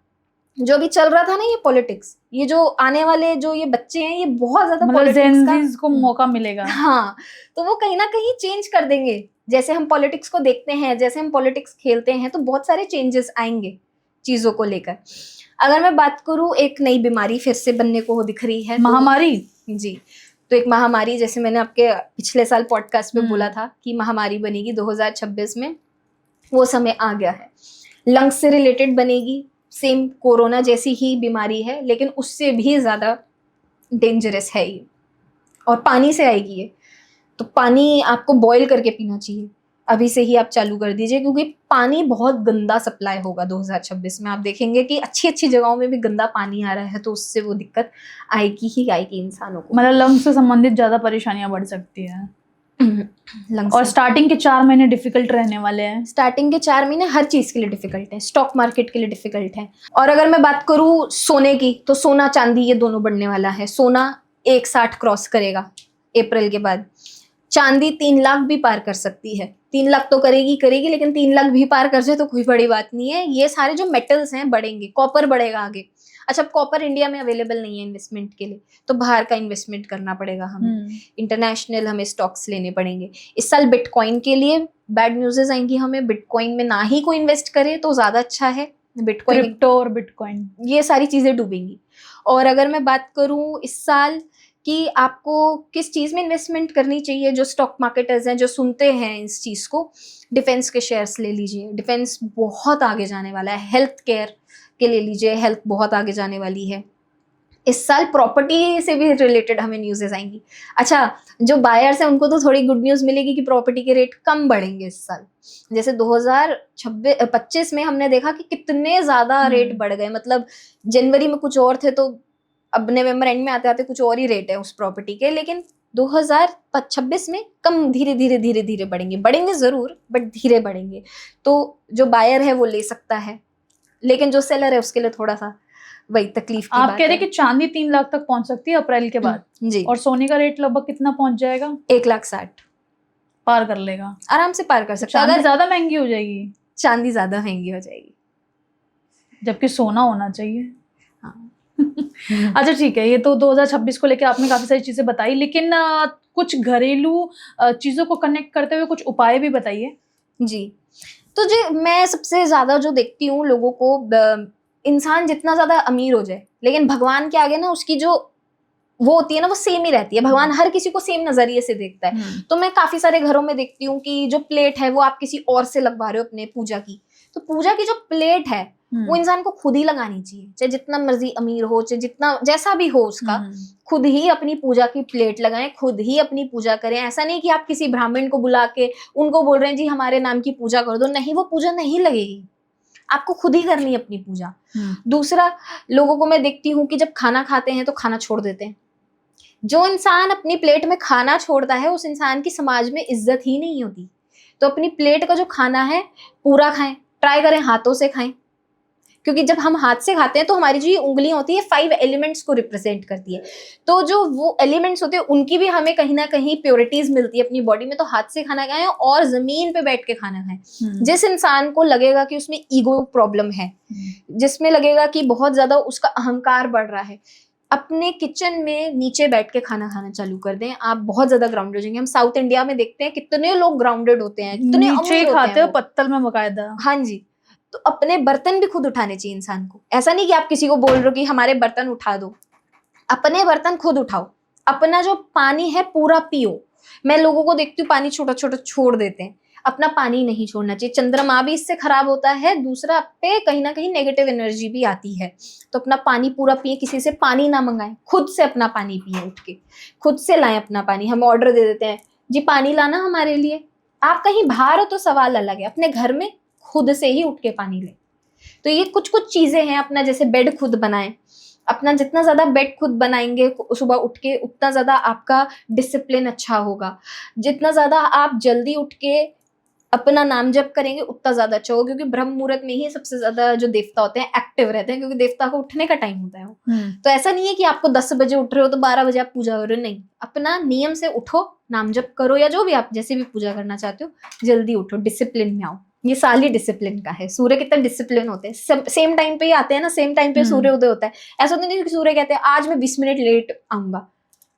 जो भी चल रहा था ना ये पॉलिटिक्स, ये जो आने वाले जो ये बच्चे हैं, ये बहुत ज्यादा पॉलिटिक्स को मौका मिलेगा। हाँ, तो वो कहीं ना कहीं चेंज कर देंगे। जैसे हम पॉलिटिक्स को देखते हैं, जैसे हम पॉलिटिक्स खेलते हैं, तो बहुत सारे चेंजेस आएंगे चीजों को लेकर। अगर मैं बात करूं, एक नई बीमारी फिर से बनने को दिख रही है, महामारी। जी, तो एक महामारी, जैसे मैंने आपके पिछले साल पॉडकास्ट में बोला था कि महामारी बनेगी 2026 में, वो समय आ गया है। लंग्स से रिलेटेड बनेगी, सेम कोरोना जैसी ही बीमारी है, लेकिन उससे भी ज्यादा डेंजरस है ये, और पानी से आएगी ये। तो पानी आपको बॉईल करके पीना चाहिए, अभी से ही आप चालू कर दीजिए, क्योंकि पानी बहुत गंदा सप्लाई होगा 2026 में। आप देखेंगे कि अच्छी अच्छी जगहों में भी गंदा पानी आ रहा है, तो उससे वो दिक्कत आएगी ही आएगी इंसानों को। मतलब लंग्स से संबंधित ज्यादा परेशानियां बढ़ सकती है। और स्टार्टिंग के 4 महीने डिफिकल्ट रहने वाले हैं। स्टार्टिंग के 4 महीने हर चीज के लिए डिफिकल्ट है, स्टॉक मार्केट के लिए डिफिकल्ट है। और अगर मैं बात करूं सोने की, तो सोना चांदी ये दोनों बढ़ने वाला है। सोना 160 क्रॉस करेगा अप्रैल के बाद, चांदी 3 लाख भी पार कर सकती है। 3 लाख तो करेगी, लेकिन 3 लाख भी पार कर जाए तो कोई बड़ी बात नहीं है। ये सारे जो मेटल्स हैं बढ़ेंगे, कॉपर बढ़ेगा आगे। अच्छा, कॉपर इंडिया में अवेलेबल नहीं है इन्वेस्टमेंट के लिए, तो बाहर का इन्वेस्टमेंट करना पड़ेगा हमें, इंटरनेशनल हमें स्टॉक्स लेने पड़ेंगे। इस साल बिटकॉइन के लिए बैड न्यूज़ेस आएंगी हमें, बिटकॉइन में ना ही कोई इन्वेस्ट करे तो ज्यादा अच्छा है। बिटकॉइन, क्रिप्टो और बिटकॉइन, ये सारी चीजें डूबेंगी। और अगर मैं बात करूं इस साल कि आपको किस चीज में इन्वेस्टमेंट करनी चाहिए, जो स्टॉक मार्केटर्स हैं जो सुनते हैं इस चीज को, डिफेंस के शेयर्स ले लीजिए, डिफेंस बहुत आगे जाने वाला है। हेल्थ केयर के ले लीजिए, हेल्थ बहुत आगे जाने वाली है। इस साल प्रॉपर्टी से भी रिलेटेड हमें न्यूज़ेस आएंगी। अच्छा, जो बायर्स हैं उनको तो थोड़ी गुड न्यूज़ मिलेगी कि प्रॉपर्टी के रेट कम बढ़ेंगे इस साल। जैसे 2025 में हमने देखा कि कितने ज़्यादा रेट बढ़ गए, मतलब जनवरी में कुछ और थे, तो अब नवंबर एंड में आते आते कुछ और ही रेट है उस प्रॉपर्टी के, लेकिन 2026 में कम, धीरे धीरे धीरे धीरे बढ़ेंगे जरूर, बट धीरे बढ़ेंगे। तो जो बायर है वो ले सकता है, लेकिन जो सेलर है उसके लिए थोड़ा सा वही तकलीफ की आप बात कह रहे है। कि चांदी 3 लाख तक पहुंच सकती है अप्रैल के बाद, जी। और सोने का रेट लगभग कितना पहुंच जाएगा? 1,60,000 पार कर लेगा, आराम से पार कर सकता है। चांदी अगर ज्यादा महंगी हो जाएगी, चांदी ज्यादा महंगी हो जाएगी। जबकि सोना होना चाहिए। हाँ। अच्छा ठीक है, ये तो 2026 को लेकर आपने काफी सारी चीजें बताई, लेकिन कुछ घरेलू चीजों को कनेक्ट करते हुए कुछ उपाय भी बताइए। जी, तो जो मैं सबसे ज्यादा जो देखती हूँ लोगों को, इंसान जितना ज्यादा अमीर हो जाए, लेकिन भगवान के आगे ना उसकी जो वो होती है ना वो सेम ही रहती है। भगवान हर किसी को सेम नजरिए से देखता है। तो मैं काफी सारे घरों में देखती हूँ कि जो प्लेट है वो आप किसी और से लगवा रहे हो अपने पूजा की, तो पूजा की जो प्लेट है वो इंसान को खुद ही लगानी चाहिए, चाहे जितना मर्जी अमीर हो, चाहे जितना जैसा भी हो उसका, खुद ही अपनी पूजा की प्लेट लगाएं, खुद ही अपनी पूजा करें। ऐसा नहीं कि आप किसी ब्राह्मण को बुला के उनको बोल रहे हैं जी हमारे नाम की पूजा कर दो, नहीं, वो पूजा नहीं लगेगी, आपको खुद ही करनी है अपनी पूजा। दूसरा, लोगों को मैं देखती हूँ कि जब खाना खाते हैं तो खाना छोड़ देते हैं। जो इंसान अपनी प्लेट में खाना छोड़ता है उस इंसान की समाज में इज्जत ही नहीं होती। तो अपनी प्लेट का जो खाना है पूरा खाएं, ट्राई करें हाथों से खाएं, क्योंकि जब हम हाथ से खाते हैं तो हमारी जो ये उंगलियां होती है 5 एलिमेंट्स को रिप्रेजेंट करती है। तो जो वो एलिमेंट्स होते हैं उनकी भी हमें कहीं ना कहीं प्योरिटीज मिलती है अपनी बॉडी में। तो हाथ से खाना खाएं और जमीन पे बैठ के खाना खाएं। जिस इंसान को लगेगा कि उसमें ईगो प्रॉब्लम है, जिसमें लगेगा कि बहुत ज्यादा उसका अहंकार बढ़ रहा है, अपने किचन में नीचे बैठ के खाना खाना चालू कर दें, आप बहुत ज्यादा ग्राउंडेड हो जाएंगे। हम साउथ इंडिया में देखते हैं कितने लोग ग्राउंडेड होते हैं, कितने नीचे खाते हैं पत्तल में बकायदा। हाँ जी। तो अपने बर्तन भी खुद उठाने चाहिए इंसान को। ऐसा नहीं कि आप किसी को बोल रहे हो कि हमारे बर्तन उठा दो, अपने बर्तन खुद उठाओ। अपना जो पानी है पूरा पियो। मैं लोगों को देखती हूँ पानी छोटा छोटा छोड़ देते हैं, अपना पानी नहीं छोड़ना चाहिए। चंद्रमा भी इससे खराब होता है, दूसरा पे कहीं ना कहीं नेगेटिव एनर्जी भी आती है। तो अपना पानी पूरा पिए, किसी से पानी ना मंगाएं, खुद से अपना पानी पिए, उठ के खुद से लाएं अपना पानी। हम ऑर्डर दे देते हैं जी पानी लाना हमारे लिए, आप कहीं बाहर हो तो सवाल अलग है, अपने घर में खुद से ही उठ के पानी ले। तो ये कुछ कुछ चीजें हैं। अपना जैसे बेड खुद बनाएं, अपना जितना ज्यादा बेड खुद बनाएंगे सुबह उठ के उतना ज्यादा आपका डिसिप्लिन अच्छा होगा। जितना ज्यादा आप जल्दी उठ के अपना नाम जप करेंगे उतना ज्यादा अच्छा होगा, क्योंकि ब्रह्म मुहूर्त में ही सबसे ज्यादा जो देवता होते हैं एक्टिव रहते हैं, क्योंकि देवता को उठने का टाइम होता है वो। तो ऐसा नहीं है कि आपको 10 बजे उठ रहे हो तो 12 बजे आप पूजा कर रहे हो, नहीं, अपना नियम से उठो, नाम जप करो, या जो भी आप जैसे भी पूजा करना चाहते हो, जल्दी उठो, डिसिप्लिन में आओ। ये साल ही डिसिप्लिन का है। सूर्य कितना डिसिप्लिन होते हैं, सेम टाइम पे ही आते हैं ना, सेम टाइम पे सूर्य उदय होता है। ऐसा तो नहीं कि सूर्य कहते हैं आज मैं 20 मिनट लेट आऊंगा,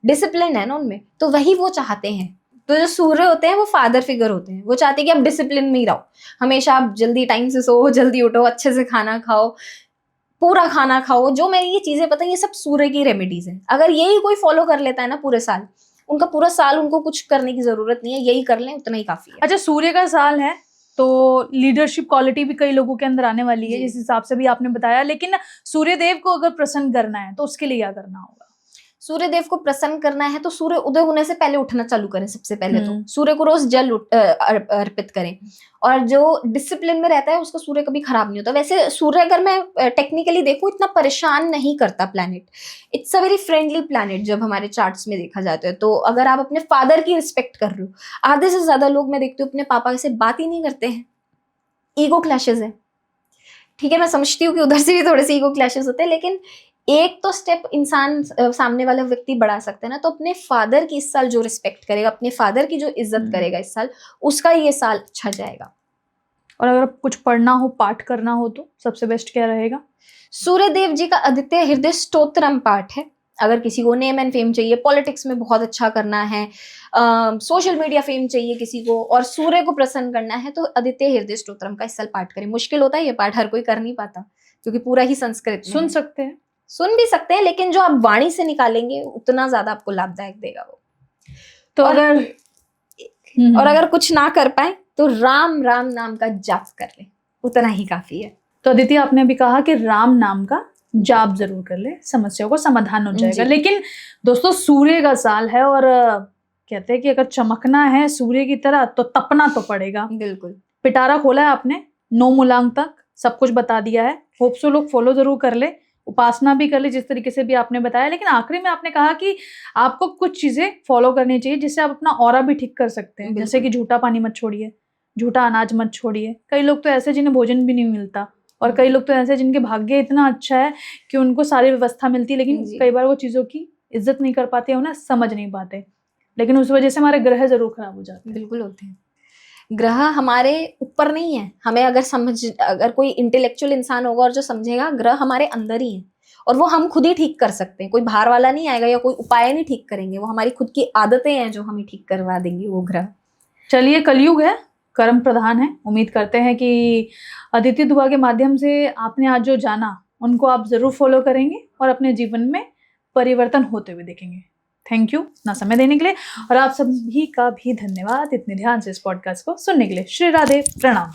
डिसिप्लिन है ना उनमें। तो वही वो चाहते हैं। तो जो सूर्य होते हैं वो फादर फिगर होते हैं, वो चाहते हैं कि आप डिसिप्लिन में ही रहो, हमेशा आप जल्दी टाइम से सो, जल्दी उठो, अच्छे से खाना खाओ, पूरा खाना खाओ। जो मैं ये चीजें पता, ये सब सूर्य की रेमेडीज हैं। अगर यही कोई फॉलो कर लेता है ना पूरे साल, उनका पूरा साल उनको कुछ करने की जरूरत नहीं है, यही कर लें उतना ही काफी है। अच्छा, सूर्य का साल है तो लीडरशिप क्वालिटी भी कई लोगों के अंदर आने वाली है, जिस हिसाब से भी आपने बताया। लेकिन सूर्य देव को अगर प्रसन्न करना है तो उसके लिए क्या करना होगा? सूर्य देव को प्रसन्न करना है तो सूर्य उदय होने से पहले उठना चालू करें। सबसे पहले तो सूर्य को रोज जल अर्पित करें, और जो डिसिप्लिन में रहता है उसका सूर्य कभी खराब नहीं होता। वैसे सूर्य अगर मैं टेक्निकली देखूं इतना परेशान नहीं करता planet, it's a very friendly planet जब हमारे चार्ट्स में देखा जाता है। तो अगर आप अपने फादर की रिस्पेक्ट कर रहे हो, आधे से ज्यादा लोग मैं देखती हूँ अपने पापा से बात ही नहीं करते हैं, ईगो क्लैशेस है। ठीक है, मैं समझती हूँ कि उधर से भी थोड़े से ईगो क्लैशेस होते हैं, लेकिन एक तो स्टेप इंसान सामने वाला व्यक्ति बढ़ा सकता है ना। तो अपने फादर की इस साल जो रिस्पेक्ट करेगा, अपने फादर की जो इज्जत करेगा इस साल, उसका ये साल अच्छा जाएगा। और अगर कुछ पढ़ना हो, पाठ करना हो तो सबसे बेस्ट क्या रहेगा? सूर्य देव जी का आदित्य हृदय स्तोत्रम पाठ है। अगर किसी को नेम एंड फेम चाहिए, पॉलिटिक्स में बहुत अच्छा करना है, सोशल मीडिया फेम चाहिए किसी को, और सूर्य को प्रसन्न करना है, तो आदित्य हृदय स्तोत्रम का इस साल पाठ करें। मुश्किल होता है ये पाठ, हर कोई कर नहीं पाता, क्योंकि पूरा ही संस्कृत में सुन सकते हैं, सुन भी सकते हैं, लेकिन जो आप वाणी से निकालेंगे उतना ज्यादा आपको लाभदायक देगा वो। तो और अगर कुछ ना कर पाए तो राम राम नाम का जाप कर ले, उतना ही काफी है। तो अदिति, आपने अभी कहा कि राम नाम का जाप जरूर कर ले, समस्या को समाधान हो जाएगा। लेकिन दोस्तों, सूर्य का साल है और कहते हैं कि अगर चमकना है सूर्य की तरह तो तपना तो पड़ेगा। बिल्कुल। पिटारा खोला है आपने 9 मूलांक तक, सब कुछ बता दिया है। होप सो लोग फॉलो जरूर कर ले उपासना भी कर ले, जिस तरीके से भी आपने बताया। लेकिन आखिरी में आपने कहा कि आपको कुछ चीजें फॉलो करनी चाहिए जिससे आप अपना ऑरा भी ठीक कर सकते हैं, जैसे कि झूठा पानी मत छोड़िए, झूठा अनाज मत छोड़िए। कई लोग तो ऐसे जिन्हें भोजन भी नहीं मिलता, और कई लोग तो ऐसे जिनके भाग्य इतना अच्छा है कि उनको सारी व्यवस्था मिलती है, लेकिन जी। कई बार वो चीजों की इज्जत नहीं कर पाते, उन्हें समझ नहीं पाते, लेकिन उस वजह से हमारे ग्रह जरूर खराब हो जाते हैं। बिल्कुल होते हैं। ग्रह हमारे ऊपर नहीं है, हमें अगर कोई इंटेलेक्चुअल इंसान होगा और जो समझेगा, ग्रह हमारे अंदर ही है और वो हम खुद ही ठीक कर सकते हैं। कोई बाहर वाला नहीं आएगा या कोई उपाय नहीं ठीक करेंगे, वो हमारी खुद की आदतें हैं जो हमें ठीक करवा देंगी वो ग्रह। चलिए, कलयुग है, कर्म प्रधान है। उम्मीद करते हैं कि अदिति दुआ के माध्यम से आपने आज जो जाना उनको आप जरूर फॉलो करेंगे और अपने जीवन में परिवर्तन होते हुए देखेंगे। थैंक यू ना समय देने के लिए, और आप सभी का भी धन्यवाद इतने ध्यान से इस पॉडकास्ट को सुनने के लिए। श्री राधे, प्रणाम।